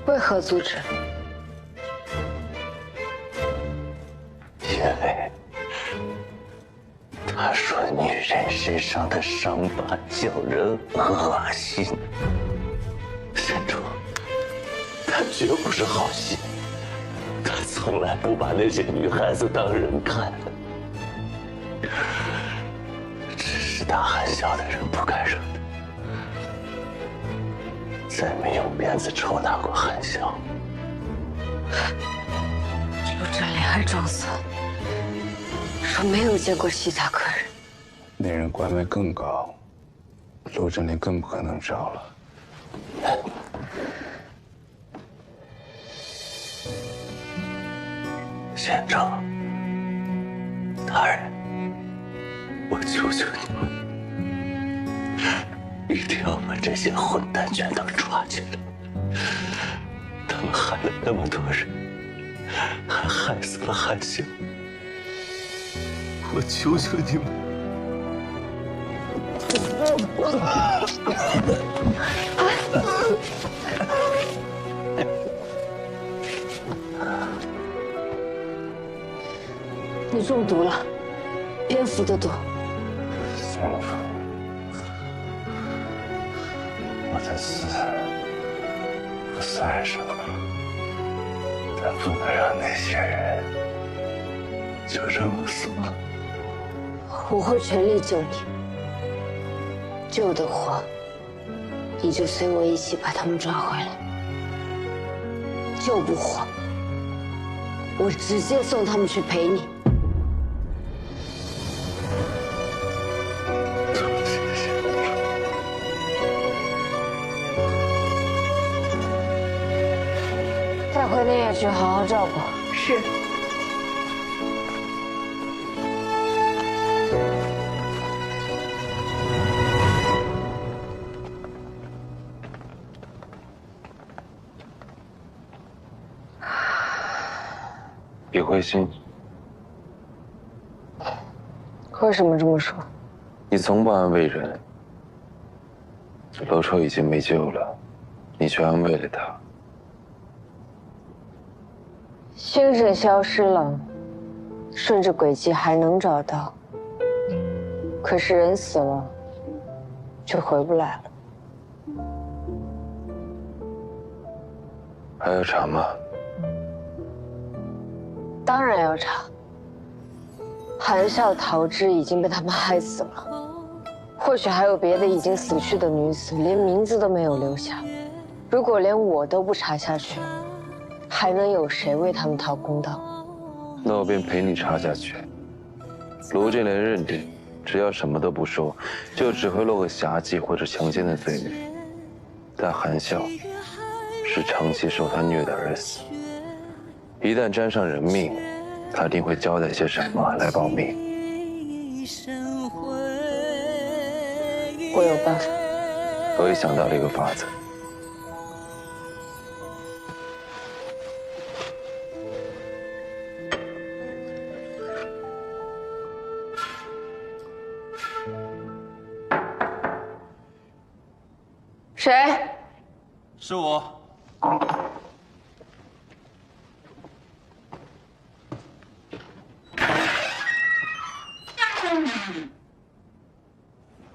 为何阻止？因为他说女人身上的伤疤叫人恶心。县主，他绝不是好心，他从来不把那些女孩子当人看。只是他含笑的人不敢惹他，再没用鞭子抽打过含笑。陆振林还装死，说没有见过其他客人。那人官位更高，陆振林更不可能招了。县长，大人，我求求你们，一定要把这些混蛋全都抓起来！他们害了那么多人，还害死了韩笑。我求求你们！你中毒了，蝙蝠的毒。宋府，我的死不算什么，但不能让那些人就这么死了。我会全力救你，救得活，你就随我一起把他们抓回来；救不活，我直接送他们去陪你。带回那夜去好好照顾。是。别灰心。为什么这么说？你从不安慰人，娄愁已经没救了，你却安慰了他。星辰消失了，顺着轨迹还能找到，可是人死了，就回不来了。还要查吗？当然要查。韩笑、陶之已经被他们害死了，或许还有别的已经死去的女子，连名字都没有留下。如果连我都不查下去，还能有谁为他们讨公道？那我便陪你查下去。卢振林认定，只要什么都不说，就只会落个侠妓或者强奸的罪名。但韩笑是长期受他虐待而死，一旦沾上人命，他定会交代些什么来保密。我有办法。我也想到了一个法子。谁？是我。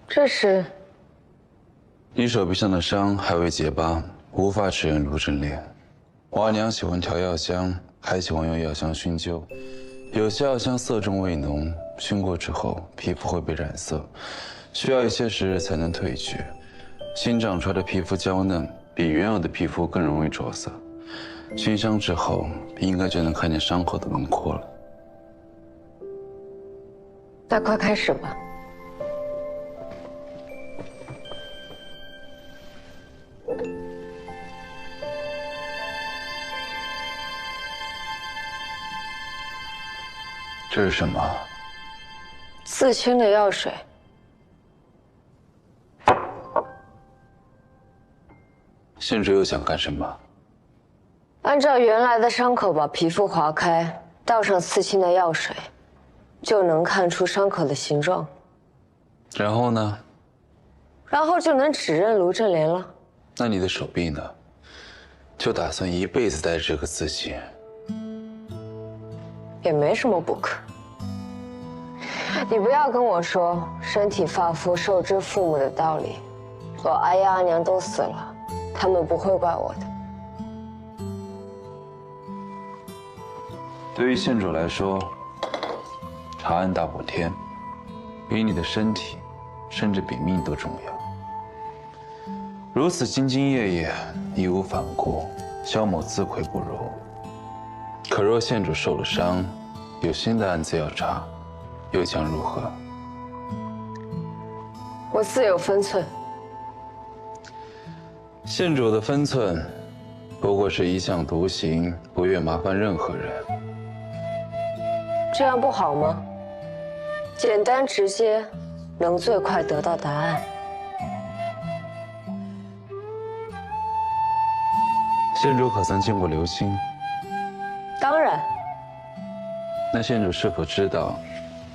这是你手臂上的伤还未结疤，无法指认卢振烈。我娘喜欢调药香，还喜欢用药香熏灸。有些药香色重味浓，熏过之后皮肤会被染色，需要一些时日才能褪去。新长出来的皮肤娇嫩，比原有的皮肤更容易着色。熏伤之后，应该就能看见伤口的轮廓了。那快开始吧。这是什么？刺青的药水。县主又想干什么？按照原来的伤口把皮肤划开，倒上刺青的药水，就能看出伤口的形状。然后呢？然后就能指认卢正廉了。那你的手臂呢？就打算一辈子带着这个自信？也没什么不可。你不要跟我说身体发肤受之父母的道理，我阿爷阿娘都死了，他们不会怪我的。对于县主来说，查案大过天，比你的身体，甚至比命都重要。如此兢兢业业，义无反顾，萧某自愧不如。可若县主受了伤，有新的案子要查，又将如何？我自有分寸。县主的分寸，不过是一向独行，不愿麻烦任何人。这样不好吗？简单直接，能最快得到答案。县主可曾见过流星？当然。那县主是否知道，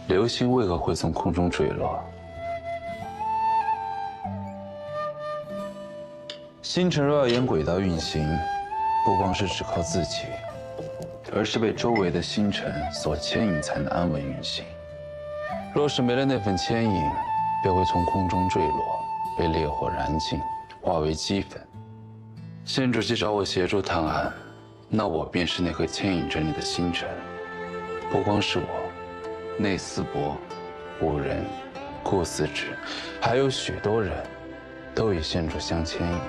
流星为何会从空中坠落？星辰若要沿轨道运行，不光是只靠自己，而是被周围的星辰所牵引才能安稳运行。若是没了那份牵引，便会从空中坠落，被烈火燃尽，化为齑粉。县主既找我协助探案，那我便是那颗牵引着你的星辰。不光是我，内思伯、五人、顾四指，还有许多人，都与县主相牵引。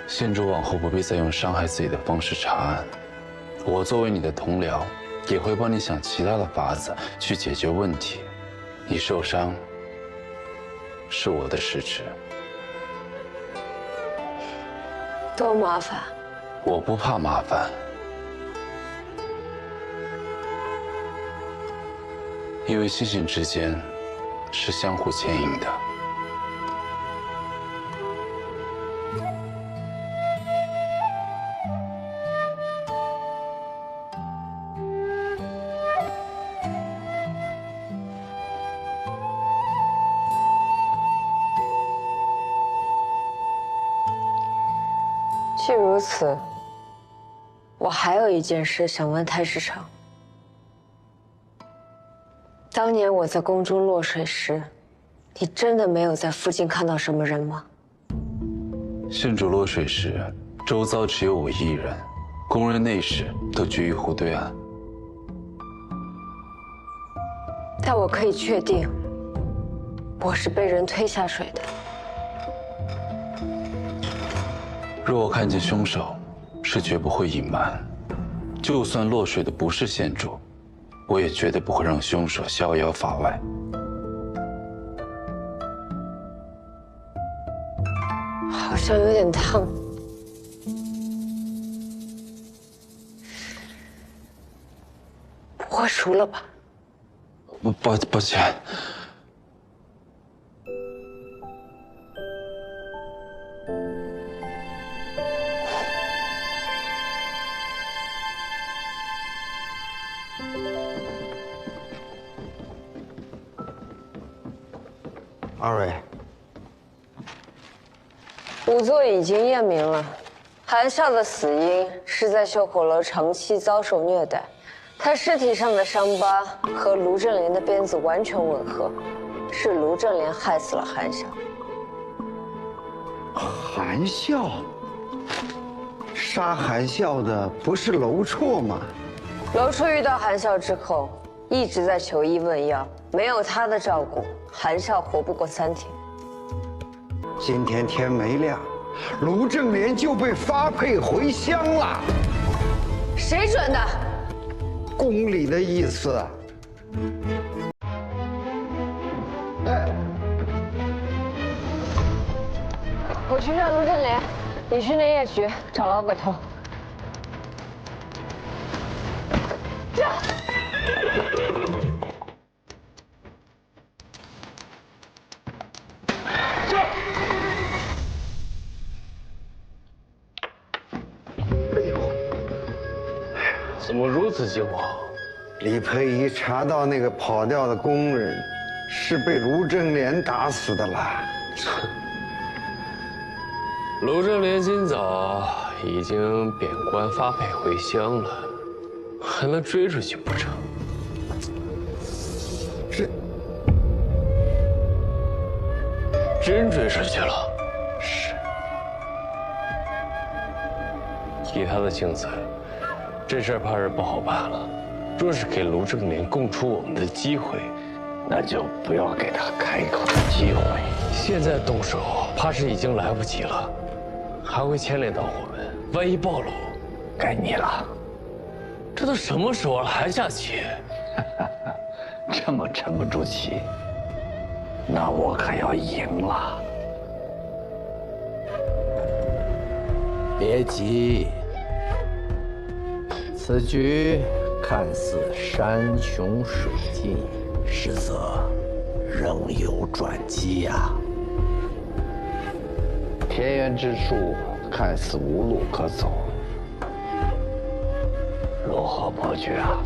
县主往后不必再用伤害自己的方式查案，我作为你的同僚，也会帮你想其他的法子去解决问题。你受伤，是我的失职。多麻烦？我不怕麻烦，因为星星之间是相互牵引的。既如此，我还有一件事想问太师长。当年我在宫中落水时，你真的没有在附近看到什么人吗？县主落水时，周遭只有我一人，宫人内侍都居于湖对岸。但我可以确定，我是被人推下水的。若我看见凶手，是绝不会隐瞒。就算落水的不是县主，我也绝对不会让凶手逍遥法外。好像有点烫。不会熟了吧？抱歉。二位，仵作已经验明了，韩少的死因是在秀火楼长期遭受虐待，他尸体上的伤疤和卢正廉的鞭子完全吻合，是卢正廉害死了韩少。韩少？杀韩少的不是娄绰吗？娄绰遇到韩少之后，一直在求医问药，没有他的照顾，韩少活不过3天。今天天没亮，卢正廉就被发配回乡了。谁准的？宫里的意思。我去找卢正廉，你去内业局找老鬼头。怎么如此惊慌？李佩仪查到那个跑掉的工人是被卢正廉打死的了。卢正廉今早已经贬官发配回乡了，还能追出去不成？真追出去了？是。以他的性子，这事儿怕是不好办了。若是给卢正廉供出我们的机会，那就不要给他开口的机会。现在动手，怕是已经来不及了，还会牵连到我们。万一暴露，该你了。这都什么时候了，还下棋？这么沉不住气，那我可要赢了。别急，此局看似山穷水尽，实则仍有转机呀。田园之术看似无路可走，如何破局啊？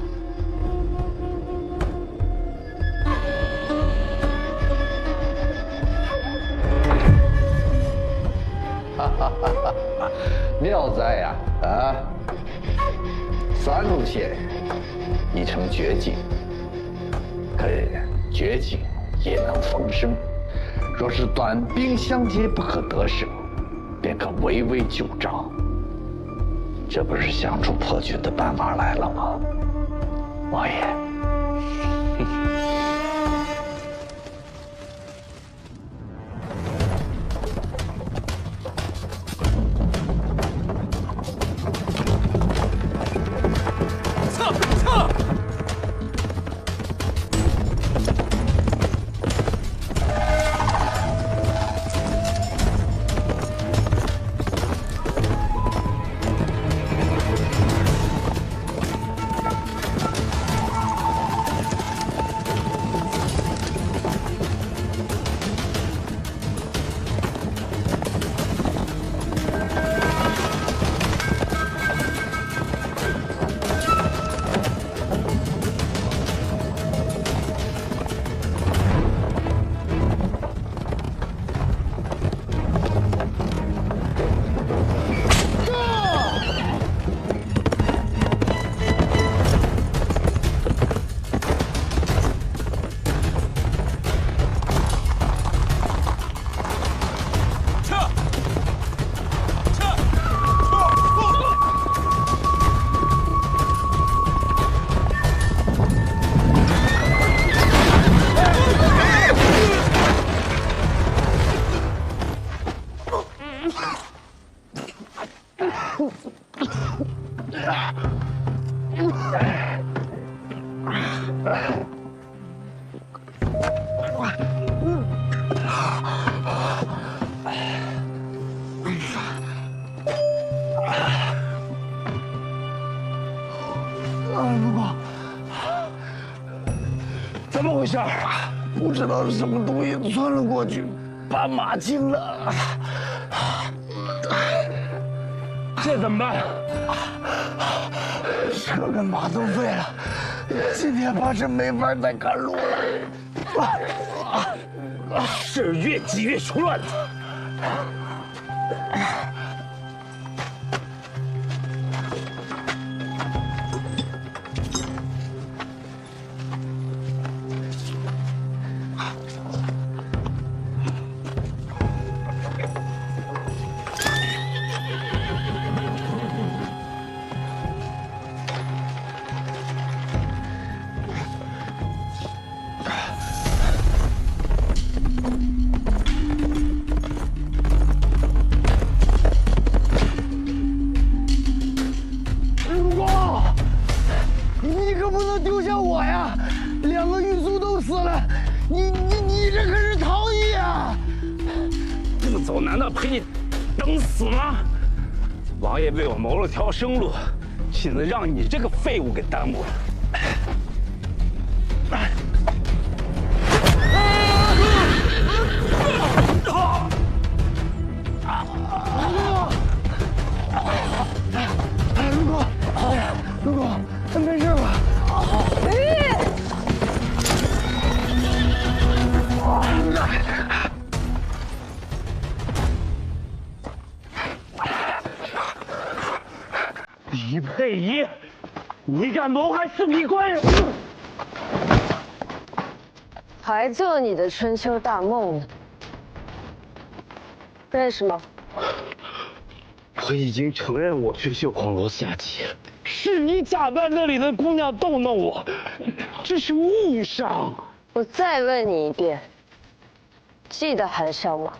妙哉呀！啊，3路线已成绝境，可绝境也能逢生。若是短兵相接不可得手，便可围魏救赵。这不是想出破局的办法来了吗，王爷？怎么回事？不知道是什么东西窜了过去，把马惊了。这怎么办？车跟马都废了，今天怕是没法再赶路了。事越急越出乱子。王爷为我谋了条生路，现在让你这个废物给耽误了。陆公，没事吧？你敢谋害四匹官人！还做你的春秋大梦呢？认识吗？我已经承认我去绣红楼下棋了，是你假扮那里的姑娘逗弄我，这是误伤。我再问你一遍，记得韩笑吗？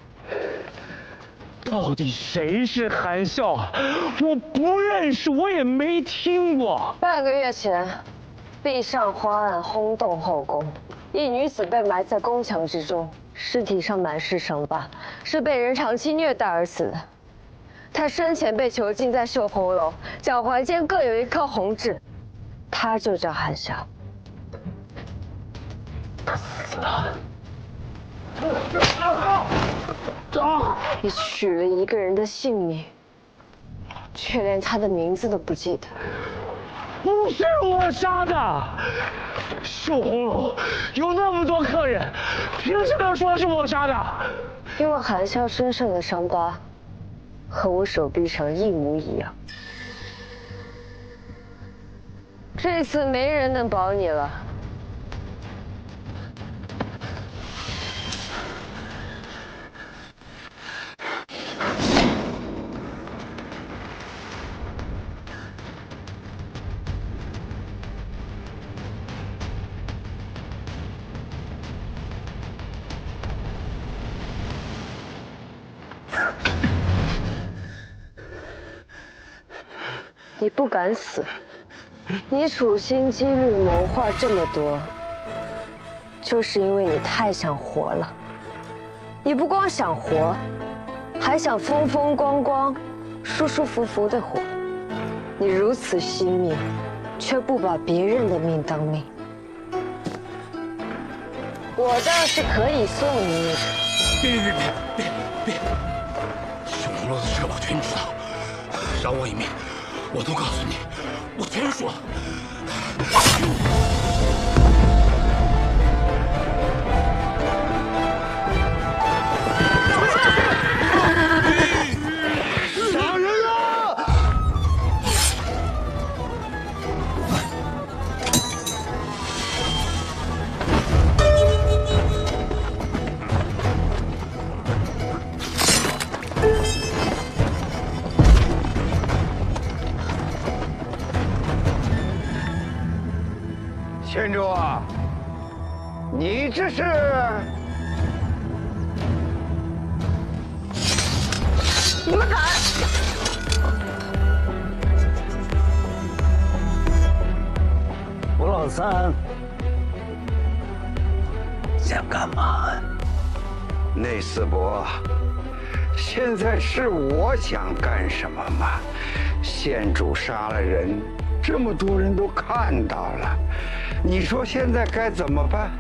到底谁是韩笑啊？我不认识，我也没听过。半个月前，壁上花案轰动后宫，一女子被埋在宫墙之中，尸体上满是伤疤，是被人长期虐待而死的。她生前被囚禁在绣红楼，脚踝间各有一颗红痣，她就叫韩笑。死了。你取了一个人的性命，却连他的名字都不记得。不是我杀的，绣红楼有那么多客人，凭什么说是我杀的？因为韩笑身上的伤疤和我手臂上一模一样。这次没人能保你了。你不敢死，你处心积虑谋划这么多，就是因为你太想活了。你不光想活，还想风风光光、舒舒服服的活。你如此惜命，却不把别人的命当命。我倒是可以送你一程。别！绣红楼的事我全知道，饶我一命，我都告诉你，我全说。杀人啊！县主啊，你这是？你们敢！吴老三想干嘛？内四伯，现在是我想干什么吗？县主杀了人，这么多人都看到了，你说现在该怎么办？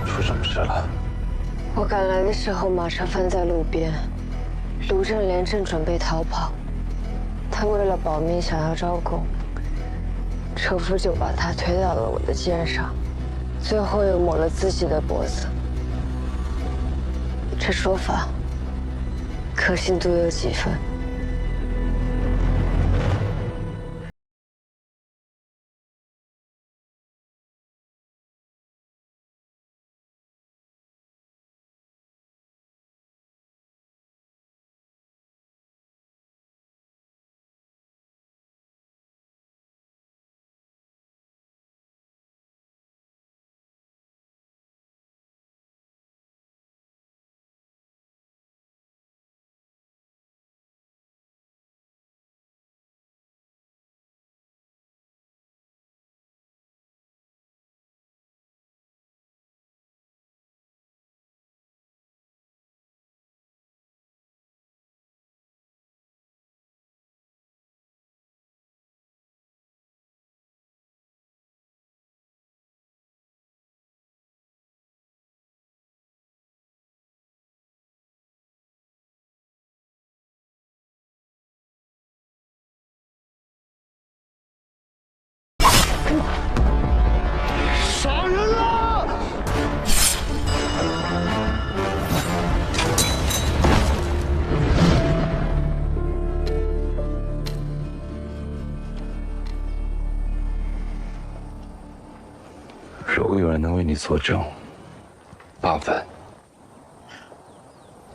出什么事了？我赶来的时候，马车翻在路边，卢正廉正准备逃跑，他为了保命想要招供，车夫就把他推到了我的肩上，最后又抹了自己的脖子。这说法可信度有几分？为你作证，8分。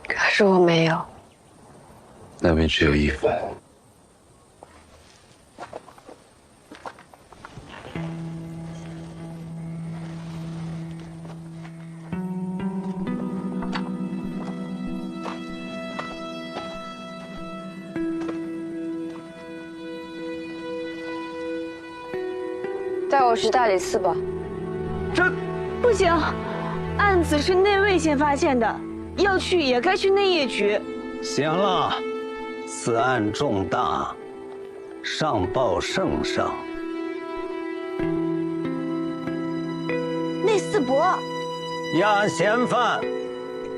可是我没有。那边只有1分。带我去大理寺吧。这不行，案子是内卫先发现的，要去也该去内业局。行了，此案重大，上报圣上。内四伯，押嫌犯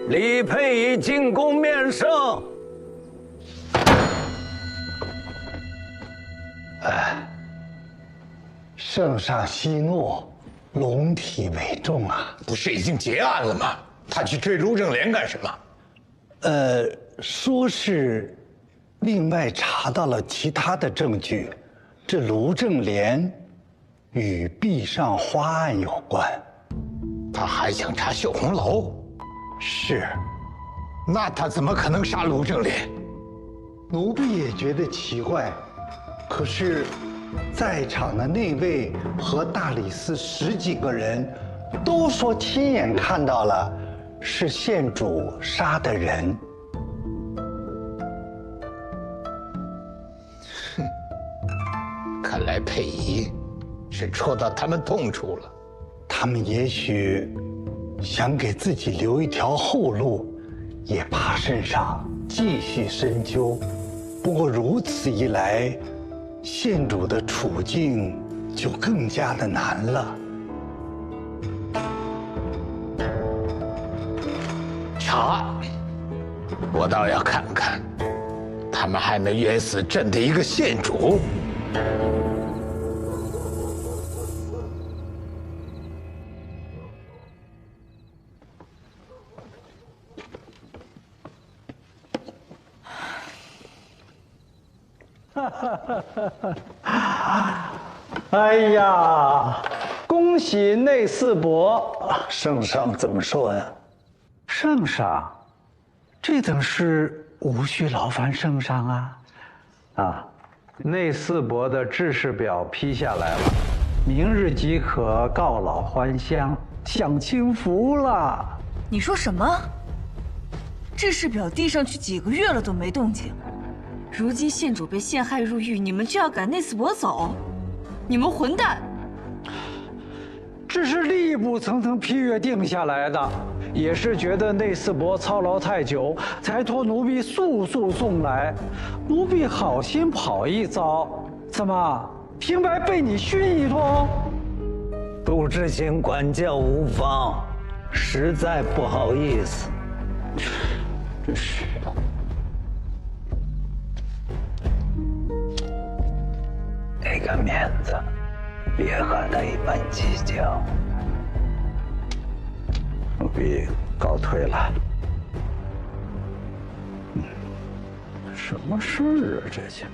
李佩仪进宫面圣。圣上息怒，龙体为重啊！不是已经结案了吗？他去追卢正廉干什么？说是另外查到了其他的证据，这卢正廉与壁上花案有关。他还想查绣红楼？是。那他怎么可能杀卢正廉？奴婢也觉得奇怪，可是在场的那位和大理寺10几个人都说亲眼看到了是县主杀的人。看来佩仪是戳到他们痛处了。他们也许想给自己留一条后路，也怕圣上继续深究。不过如此一来，县主的处境就更加的难了。查，我倒要看看，他们还能冤死朕的一个县主。哎呀，恭喜内四伯！圣上怎么说呀？圣上，这等事无需劳烦圣上啊！啊，内四伯的制式表批下来了，明日即可告老还乡，享清福了。你说什么？制式表递上去几个月了都没动静。如今县主被陷害入狱，你们就要赶内四伯走？你们混蛋！这是吏部层层批阅定下来的，也是觉得内四伯操劳太久，才托奴婢速速送来。奴婢好心跑一遭，怎么平白被你训一通？杜知行管教无方，实在不好意思。真是。给个面子，别和他一般计较。奴婢告退了。什么事儿啊，这些？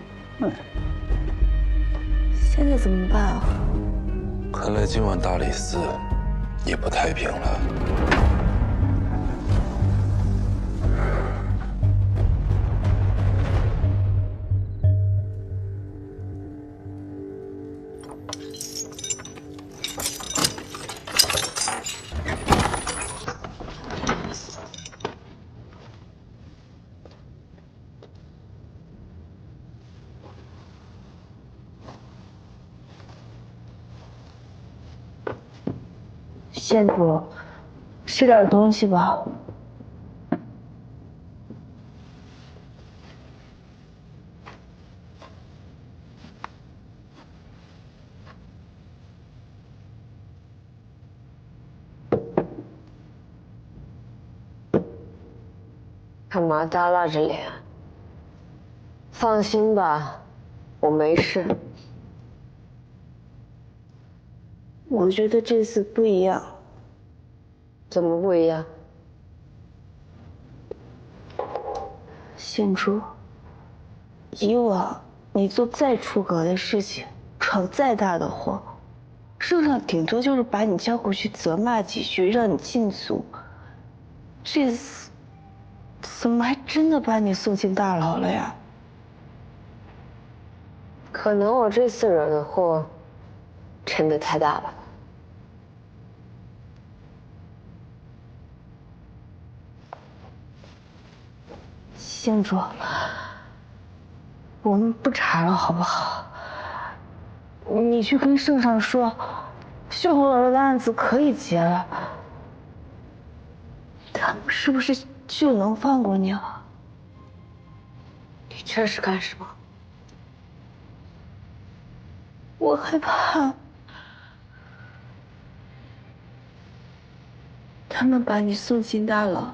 现在怎么办啊？看来今晚大理寺也不太平了。县主，吃点东西吧。干嘛耷拉着脸？放心吧，我没事。我觉得这次不一样。怎么不一样？县主，以往你做再出格的事情，闯再大的祸，圣上顶多就是把你叫过去责骂几句，让你禁足。这次怎么还真的把你送进大牢了呀？可能我这次惹的祸真的太大了。县主，我们不查了好不好？你去跟圣上说，秀红姥姥的案子可以结了，他们是不是就能放过你了？你这是干什么？我害怕他们把你送进大牢，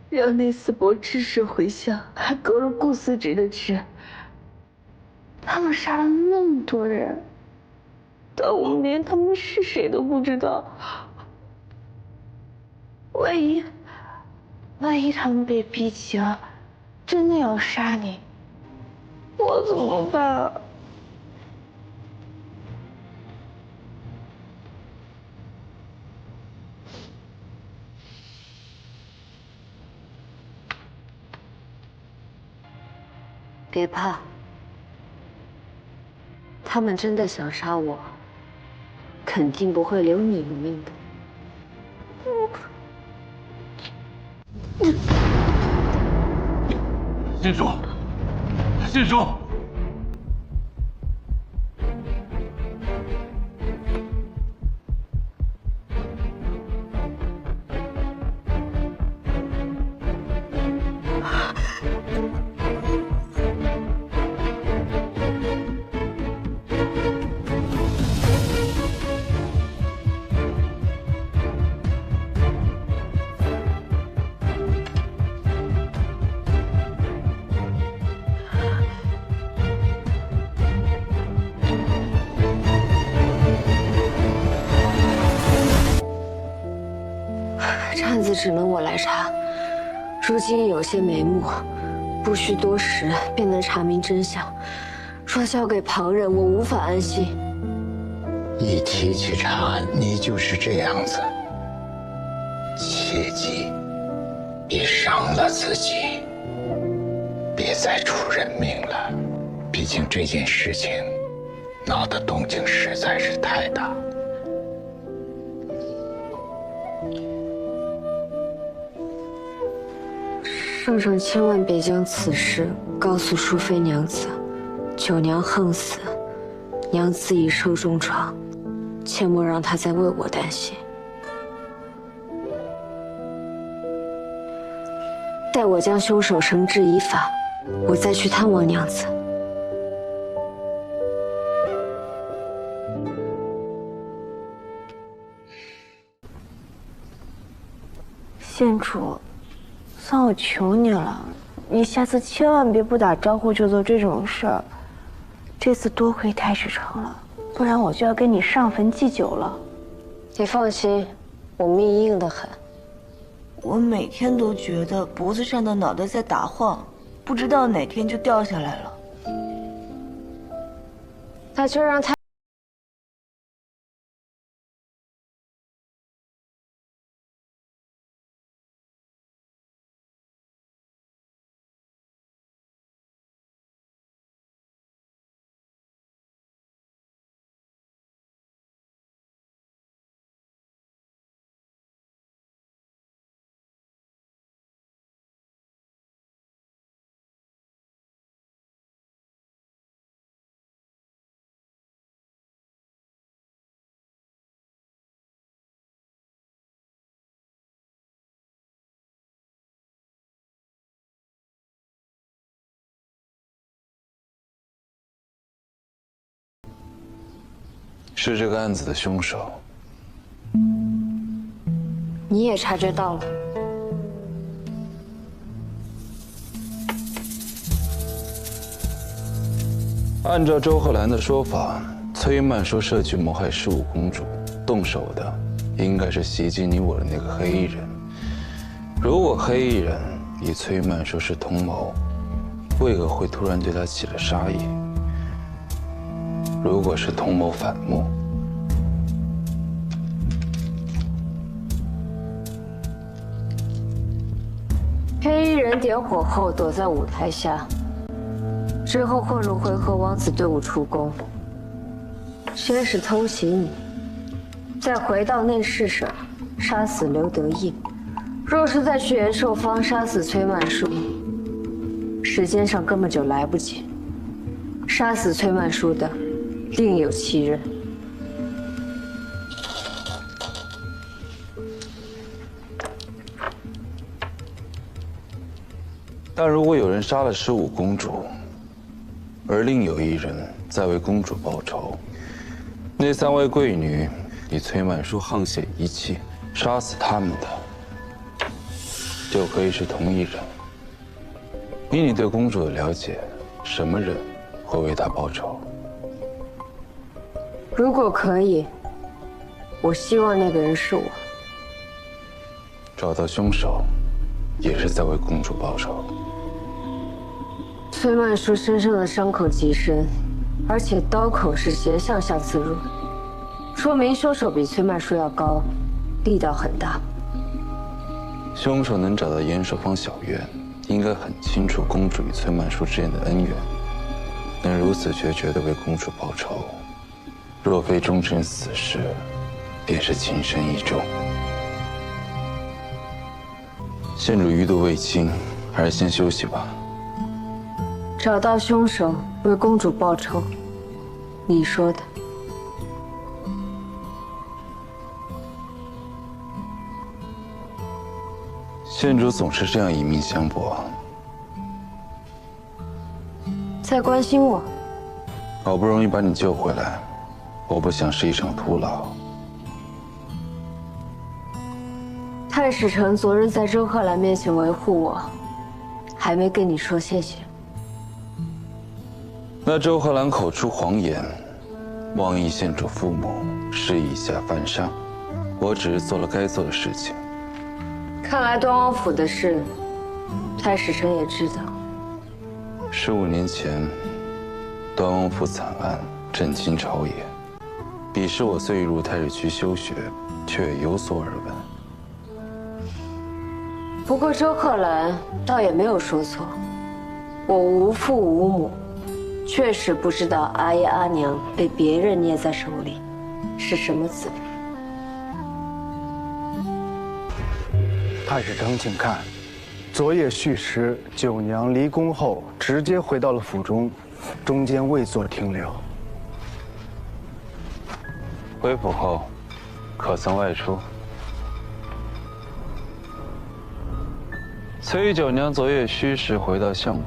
让内斯伯至死回乡，还革了顾司职的职。他们杀了那么多人，但我们连他们是谁都不知道。万一他们被逼急了，真的要杀你，我怎么办啊？别怕，他们真的想杀我，肯定不会留你一命的。县主，县主。这案子只能我来查，如今有些眉目，不需多时便能查明真相。若交给旁人，我无法安心。一提起查案，你就是这样子。切记，别伤了自己，别再出人命了。毕竟这件事情闹的动静实在是太大。圣上千万别将此事告诉淑妃娘子，九娘横死，娘子已受重创，切莫让她再为我担心。待我将凶手绳之以法，我再去探望娘子。县主，算我求你了，你下次千万别不打招呼就做这种事儿。这次多亏太史丞了，不然我就要跟你上坟祭酒了。你放心，我命硬得很。我每天都觉得脖子上的脑袋在打晃，不知道哪天就掉下来了。那就让他。是这个案子的凶手。你也察觉到了。按照周贺兰的说法，崔曼说设局谋害十五公主，动手的应该是袭击你我的那个黑衣人。如果黑衣人以崔曼说是同谋，为何会突然对他起了杀意？如果是同谋反目，人点火后躲在舞台下，之后混入回纥王子队伍出宫。先是偷袭你，再回到内侍省杀死刘德义。若是再去延寿坊杀死崔曼书，时间上根本就来不及。杀死崔曼书的另有其人。但如果有人杀了15公主，而另有一人在为公主报仇，那3位贵女以崔曼书沆瀣一气杀死他们的，就可以是同一人。以你对公主的了解，什么人会为她报仇？如果可以，我希望那个人是我。找到凶手，也是在为公主报仇。崔曼书身上的伤口极深，而且刀口是斜向下刺入，说明凶手比崔曼书要高，力道很大。凶手能找到延寿坊小院，应该很清楚公主与崔曼书之间的恩怨，能如此决绝地为公主报仇，若非终身死士，便是情深意重。县主余毒未清，还是先休息吧。找到凶手，为公主报仇，你说的。县主总是这样以命相搏。在关心我。好不容易把你救回来，我不想是一场徒劳。太史丞昨日在周贺兰面前维护我，还没跟你说谢谢。那周贺兰口出谎言，妄议县主父母是以下犯上，我只是做了该做的事情。看来端王府的事，太史丞也知道。15年前，端王府惨案震惊朝野，彼时我虽入太史区修学，却有所耳闻。不过周贺兰倒也没有说错，我无父无母，确实不知道阿爷阿娘被别人捏在手里是什么滋味。太史丞，请看，昨夜戌时，九娘离宫后，直接回到了府中，中间未作停留。回府后，可曾外出？崔九娘昨夜戌时回到相府，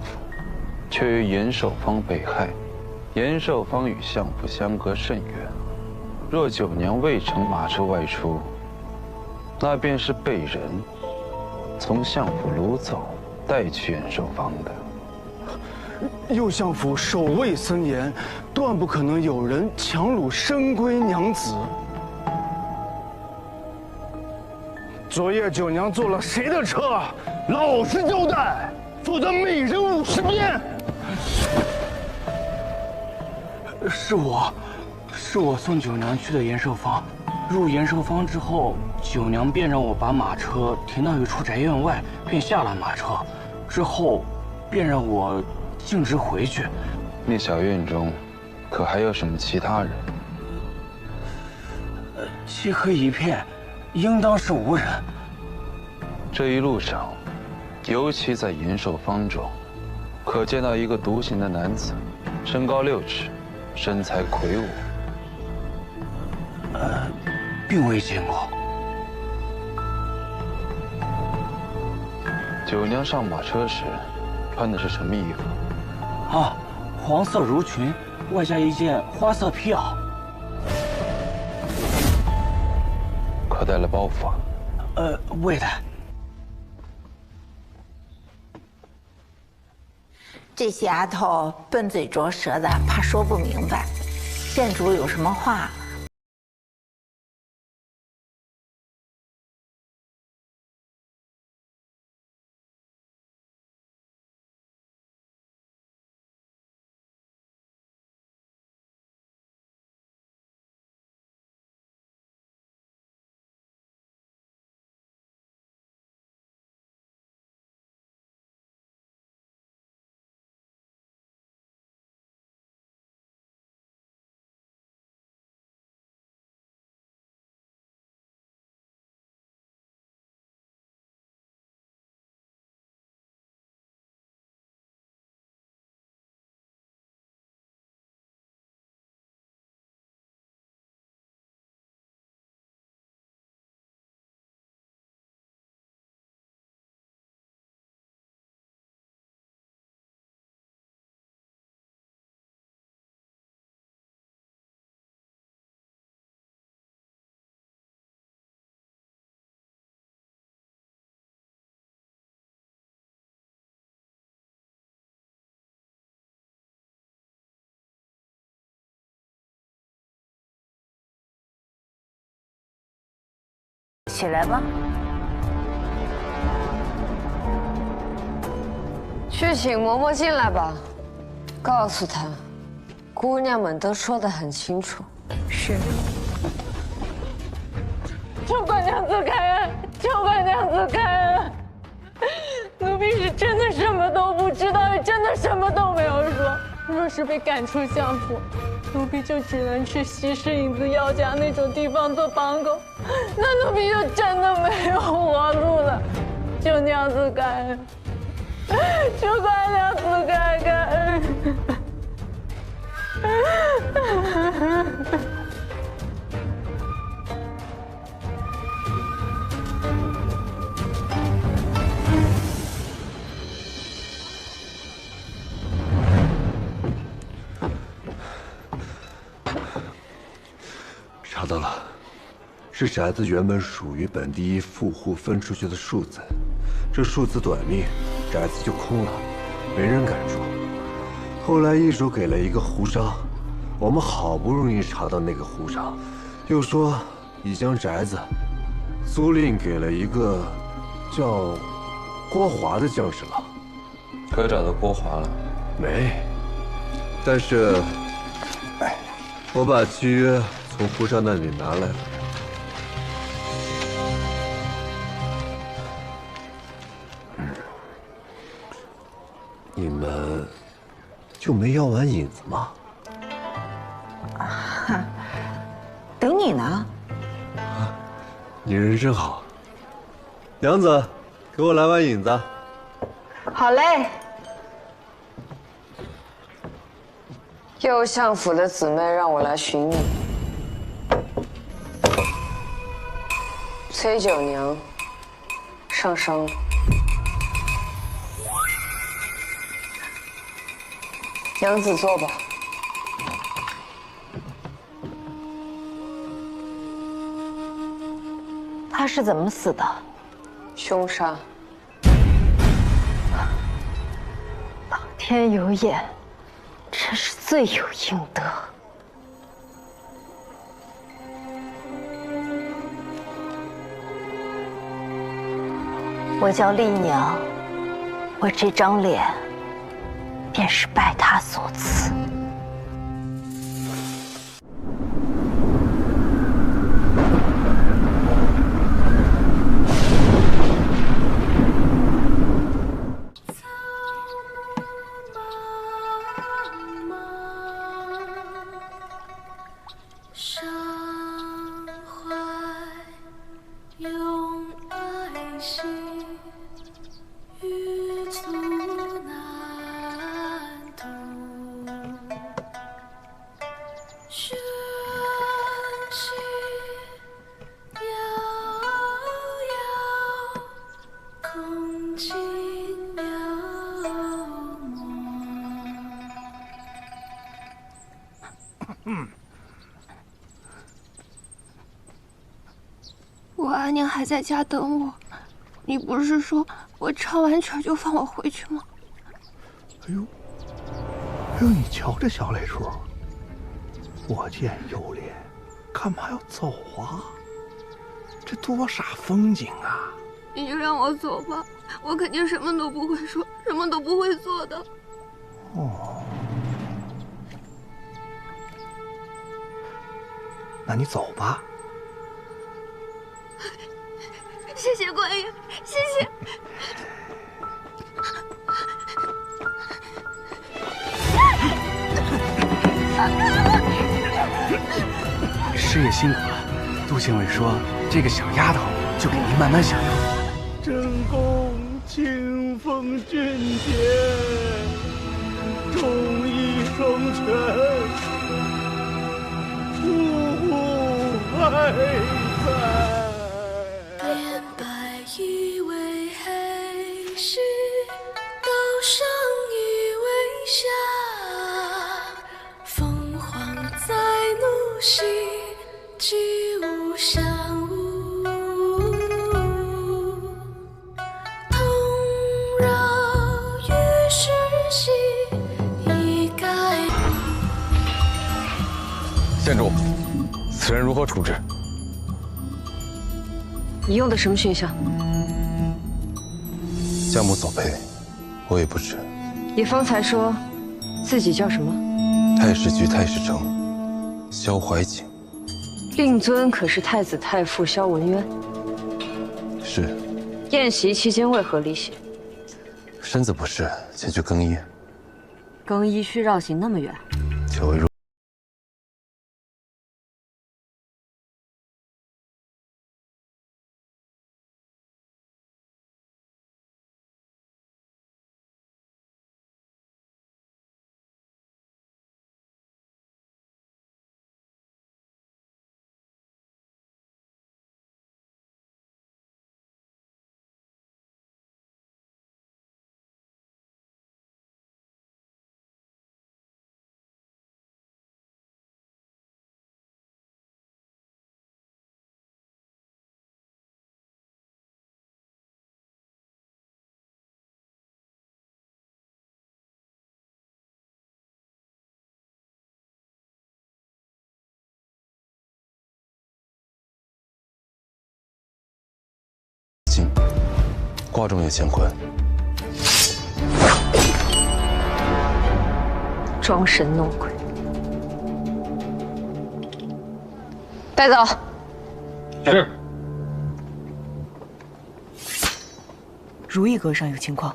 却于延寿坊被害。延寿坊与相府相隔甚远，若九娘未乘马车外出，那便是被人从相府掳走，带去延寿坊的。右相府守卫森严，断不可能有人强掳深闺娘子。昨夜九娘坐了谁的车？老实交代，否则每人50鞭。是我送九娘去的延寿坊。入延寿坊之后，九娘便让我把马车停到一处宅院外，便下了马车。之后，便让我径直回去。那小院中，可还有什么其他人？漆黑一片，应当是无人。这一路上，尤其在延寿坊中，可见到一个独行的男子，身高6尺，身材魁梧。并未见过。九娘上马车时，穿的是什么衣服？啊，黄色襦裙，外加一件花色皮袄。可带了包袱啊？未带。这些丫头笨嘴拙舌的，怕说不明白。县主有什么话？起来吧。去请嬷嬷进来吧，告诉她，姑娘们都说得很清楚。是。求官娘子开恩，求官娘子开恩！奴婢是真的什么都不知道，也真的什么都没有说。若是被赶出相府，奴婢就只能去西市影子药家那种地方做帮狗，那奴婢就真的没有活路了。求娘子开恩，求官娘子开恩！查到了，是宅子原本属于本第一富户分出去的数字，这数字短命，宅子就空了，没人敢住。后来一手给了一个胡商，我们好不容易查到那个胡商，又说已将宅子租赁给了一个叫郭华的将士郎。可找到郭华了？没，但是，我把契约从胡商那里拿来了。你们就没要完引子吗？等你呢。你人真好。娘子，给我来碗引子。好嘞。右相府的姊妹让我来寻你。崔九娘上伤了，娘子坐吧。他是怎么死的？凶杀。老天有眼，真是罪有应得。我叫丽娘，我这张脸便是拜他所赐。我阿娘还在家等我，你不是说我唱完曲就放我回去吗？哎呦，你瞧这小磊叔，我见犹怜，干嘛要走啊？这多煞风景啊！你就让我走吧，我肯定什么都不会说，什么都不会做的。哦，那你走吧。谢谢官爷，谢谢。师爷辛苦了，杜县尉说这个小丫头就给您慢慢享用。正宫清风俊杰，忠义双全，呜呼还在。变白衣为黑时，刀上一微霞。凤凰在怒兮，居无山屋。同绕于世兮，一概。县主，此人如何处置？你用的什么熏香？家母所配，我也不知。你方才说自己叫什么？太史居太史城，萧怀景。令尊可是太子太傅萧文渊？是。宴席期间为何离席？身子不适，前去更衣。更衣需绕行那么远？久违入。挂中有乾坤。装神弄鬼，带走。是。如意阁上有情况。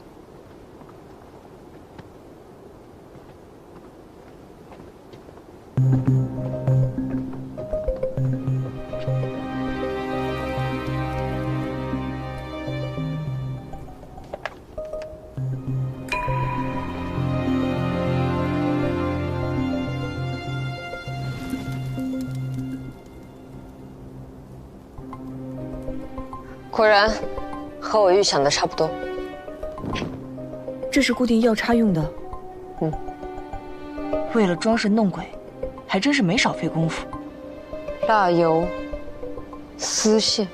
果然，和我预想的差不多。这是固定药叉用的。为了装神弄鬼，还真是没少费功夫。蜡油、丝线。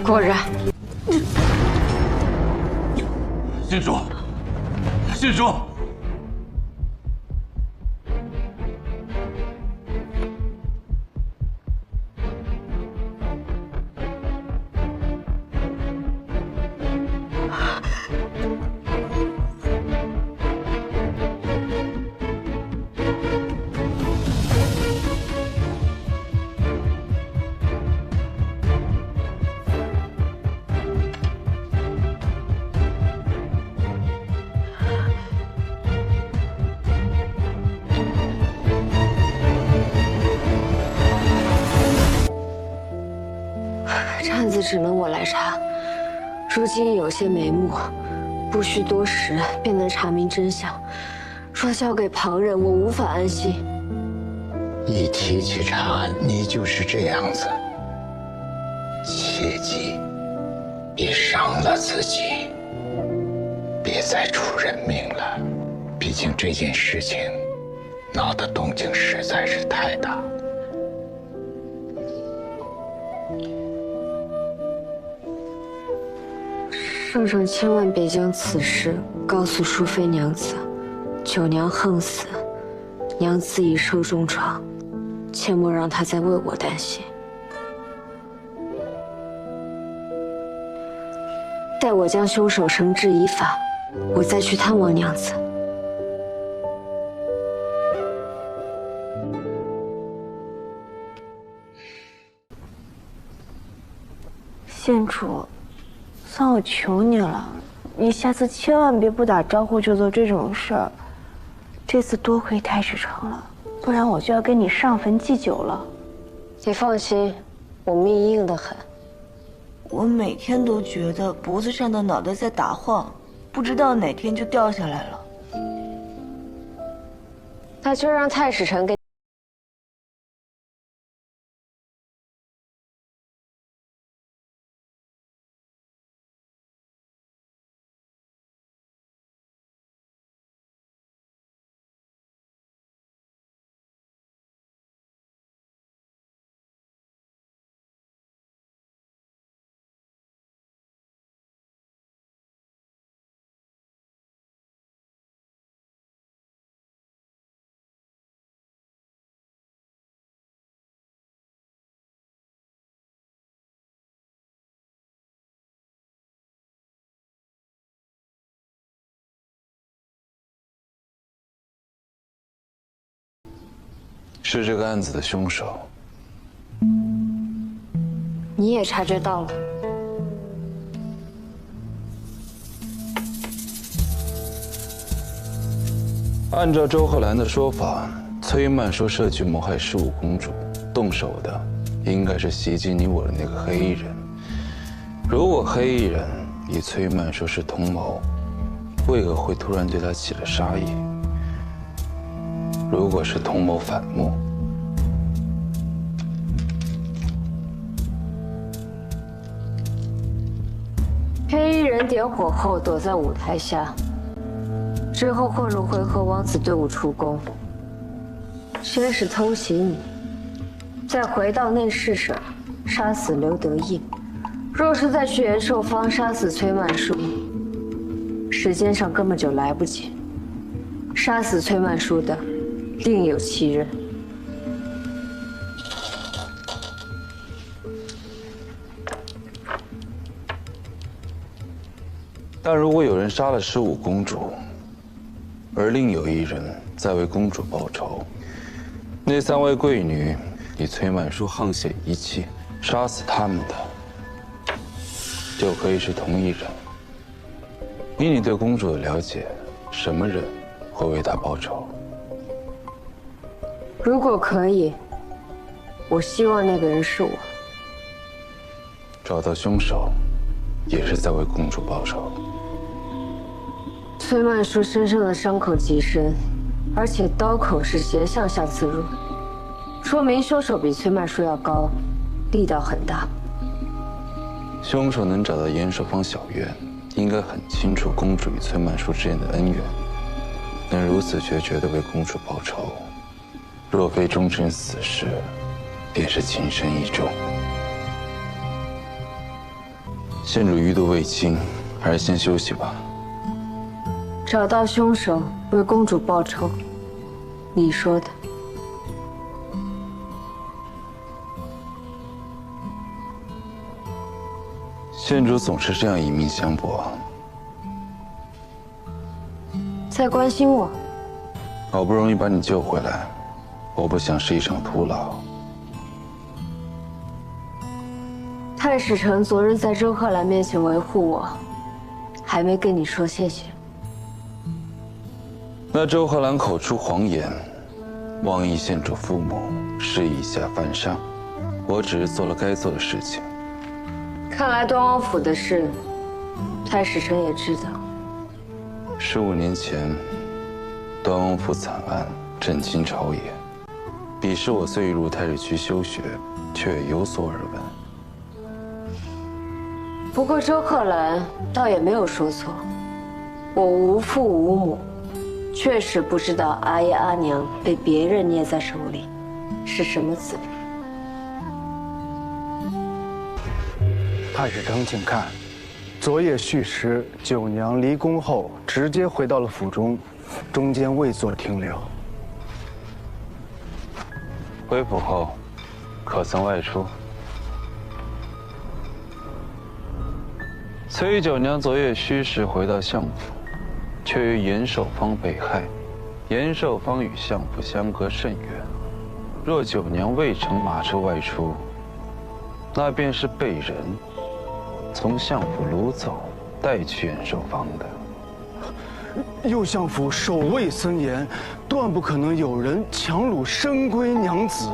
果然，郡主，郡主，这案子只能我来查，如今有些眉目，不需多时便能查明真相。若交给旁人，我无法安心。一提起查案，你就是这样子。切记，别伤了自己，别再出人命了。毕竟这件事情闹的动静实在是太大。圣上千万别将此事告诉淑妃娘子，九娘横死，娘子已受重创，切莫让她再为我担心。待我将凶手绳之以法，我再去探望娘子。县主。算我求你了，你下次千万别不打招呼就做这种事儿。这次多亏太史城了，不然我就要跟你上坟祭酒了。你放心，我命硬得很。我每天都觉得脖子上的脑袋在打晃，不知道哪天就掉下来了。那就让太史城给。是这个案子的凶手。你也察觉到了。按照周贺兰的说法，崔曼说设局谋害15公主，动手的应该是袭击你我的那个黑衣人。如果黑衣人与崔曼说是同谋，为何会突然对他起了杀意？如果是同谋反目，黑衣人点火后躲在舞台下，之后混入回纥王子队伍出宫，先是偷袭你，再回到内侍省杀死刘德义。若是再去延寿坊杀死崔曼书，时间上根本就来不及。杀死崔曼书的另有其人。但如果有人杀了15公主，而另有一人在为公主报仇，那3位贵女以崔曼书沆瀣一气杀死他们的，就可以是同一人。以你对公主的了解，什么人会为她报仇？如果可以，我希望那个人是我。找到凶手，也是在为公主报仇。崔曼书身上的伤口极深，而且刀口是斜向下刺入，说明凶手比崔曼书要高，力道很大。凶手能找到延寿坊小院，应该很清楚公主与崔曼书之间的恩怨，能如此决绝地为公主报仇，若非终身死士，便是情深意重。县主余毒未清，还是先休息吧。找到凶手，为公主报仇，你说的。县主总是这样以命相搏。在关心我。好不容易把你救回来，我不想是一场徒劳。太史丞昨日在周贺兰面前维护我，还没跟你说谢谢。那周贺兰口出谎言，妄议县主父母是以下犯上，我只是做了该做的事情。看来端王府的事，太史丞也知道。15年前，端王府惨案震惊朝野，彼时我虽已入太史区修学，却也有所耳闻。不过周贺兰倒也没有说错，我无父无母，确实不知道阿爷阿娘被别人捏在手里是什么滋味。太史丞，请看，昨夜戌时，九娘离宫后，直接回到了府中，中间未作停留。回府后，可曾外出？崔九娘昨夜戌时回到相府，却于延寿坊被害。延寿坊与相府相隔甚远，若九娘未乘马车外出，那便是被人从相府掳走，带去延寿坊的。右相府守卫森严，断不可能有人强掳深闺娘子。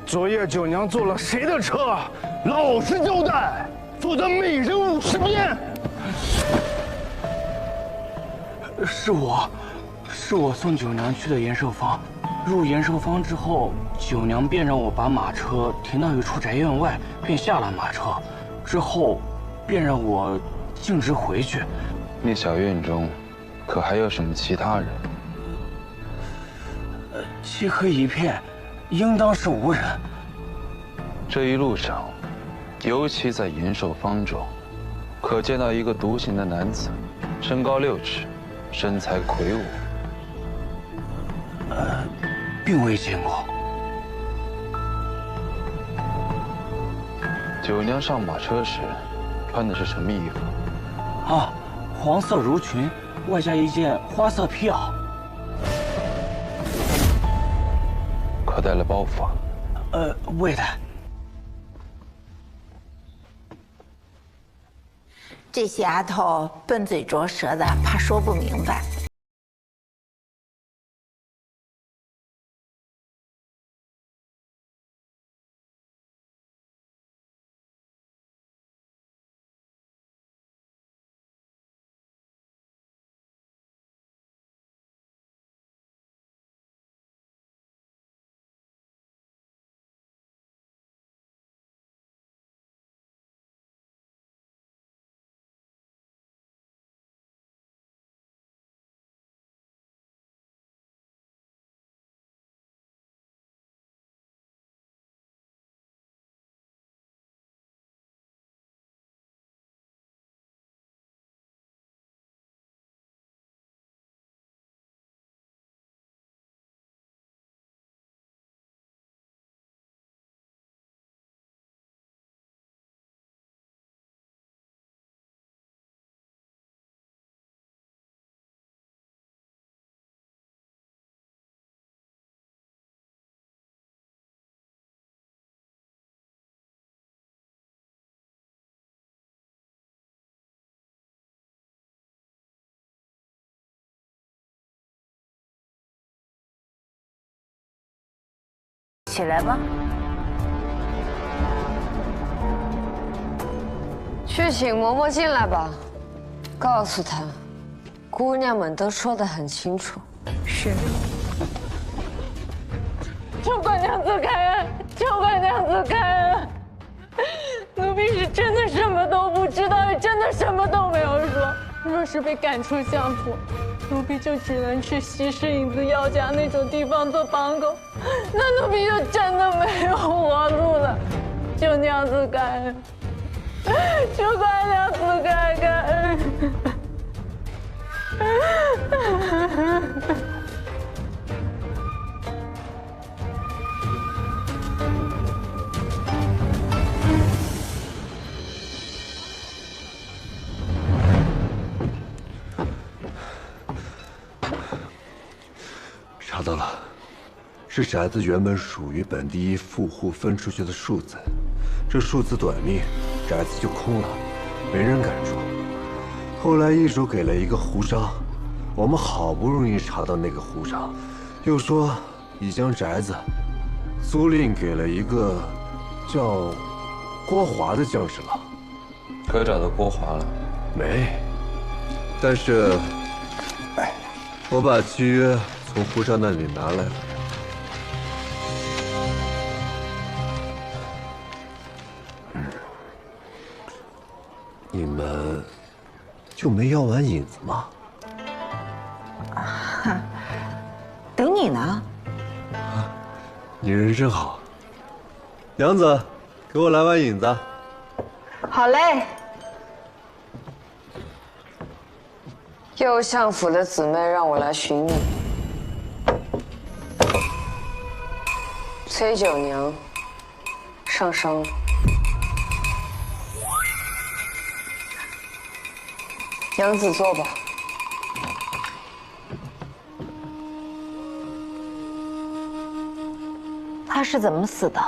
昨夜九娘坐了谁的车？老实交代，否则每人50鞭。是我送九娘去的延寿坊。入延寿坊之后，九娘便让我把马车停到一处宅院外，便下了马车。之后，便让我径直回去。那小院中，可还有什么其他人？漆黑一片，应当是无人。这一路上，尤其在延寿坊中，可见到一个独行的男子，身高6尺，身材魁梧。并未见过。九娘上马车时，穿的是什么衣服？啊，黄色襦裙，外加一件花色皮袄。带了包袱啊？魏太，这些丫头笨嘴拙舌的，怕说不明白。起来吧。去请嬷嬷进来吧，告诉她，姑娘们都说得很清楚。是。求官娘子开恩，求官娘子开恩！奴婢是真的什么都不知道，也真的什么都没有说。若是被赶出相府，奴婢就只能去西市影子药家那种地方做帮狗，那奴婢就真的没有活路了。求娘子开恩，求官娘子开恩！查到了，是宅子原本属于本第一富户分出去的数字，这数字短命，宅子就空了，没人敢住。后来一手给了一个胡商，我们好不容易查到那个胡商，又说已将宅子租赁给了一个叫郭华的将士了。可找到郭华了？没，但是，我把契约从胡商那里拿来了。你们就没要完引子吗？等你呢。你人真好。娘子，给我来碗引子。好嘞。右相府的姊妹让我来寻你。崔九娘上伤了。娘子坐吧。他是怎么死的？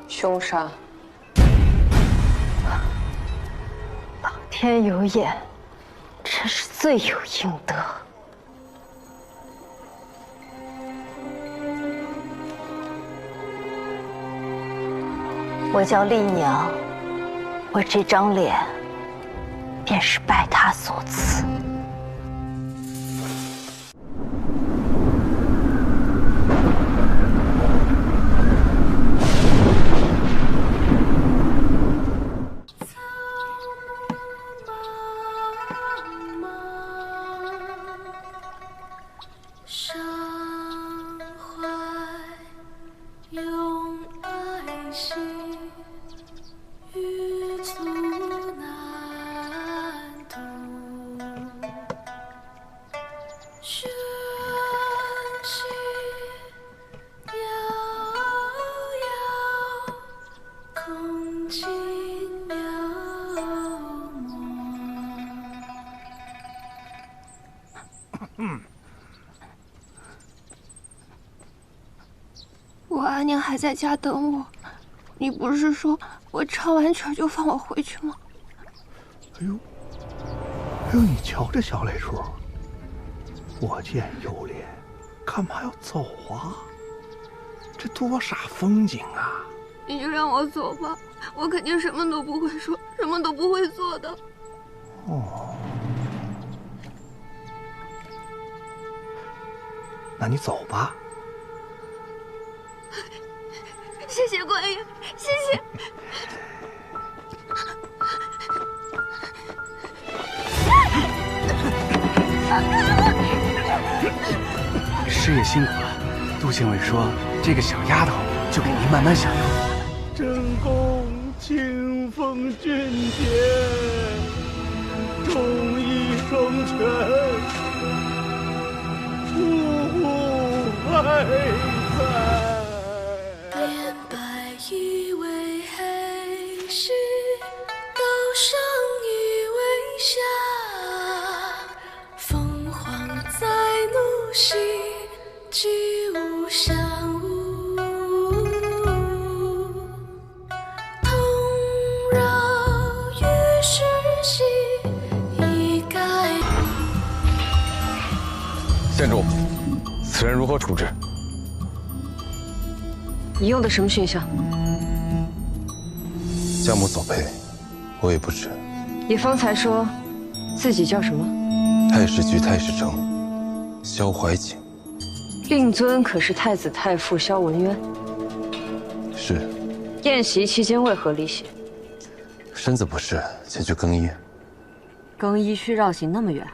凶杀。老天有眼，真是罪有应得。我叫丽娘，我这张脸便是拜他所赐。伤怀用爱心，欲阻难渡。玄心遥遥，空尽描摹。阿娘还在家等我。你不是说我唱完曲就放我回去吗？哎呦，你瞧这小磊叔，我见犹怜，干嘛要走啊？这多煞风景啊！你就让我走吧，我肯定什么都不会说，什么都不会做的。哦，那你走吧。谢谢观音，谢谢。师爷辛苦了，杜县尉说这个小丫头就给您慢慢享用。正宫清风俊杰，忠义双全，呼呼爱在。变白衣为黑时，刀上一为霞。凤凰在怒兮，居无山屋。同绕于世兮，一概。县主，此人如何处置？你用的什么熏香？家母所配，我也不知。你方才说自己叫什么？太史局太史丞萧怀瑾。令尊可是太子太傅萧文渊？是。宴席期间为何离席？身子不适，前去更衣。更衣需绕行那么远？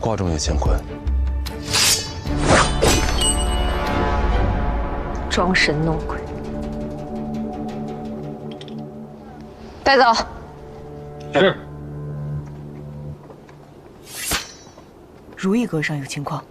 挂中有乾坤。装神弄鬼，带走。是。如意阁上有情况。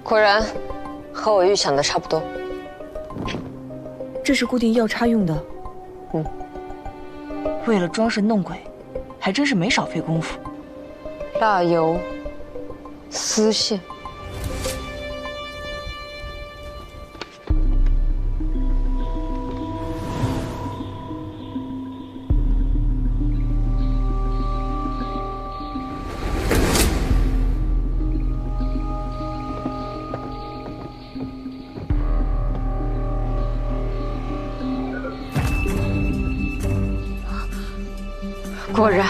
果然，和我预想的差不多。这是固定药叉用的。嗯。为了装神弄鬼，还真是没少费功夫。蜡油、丝线。果然，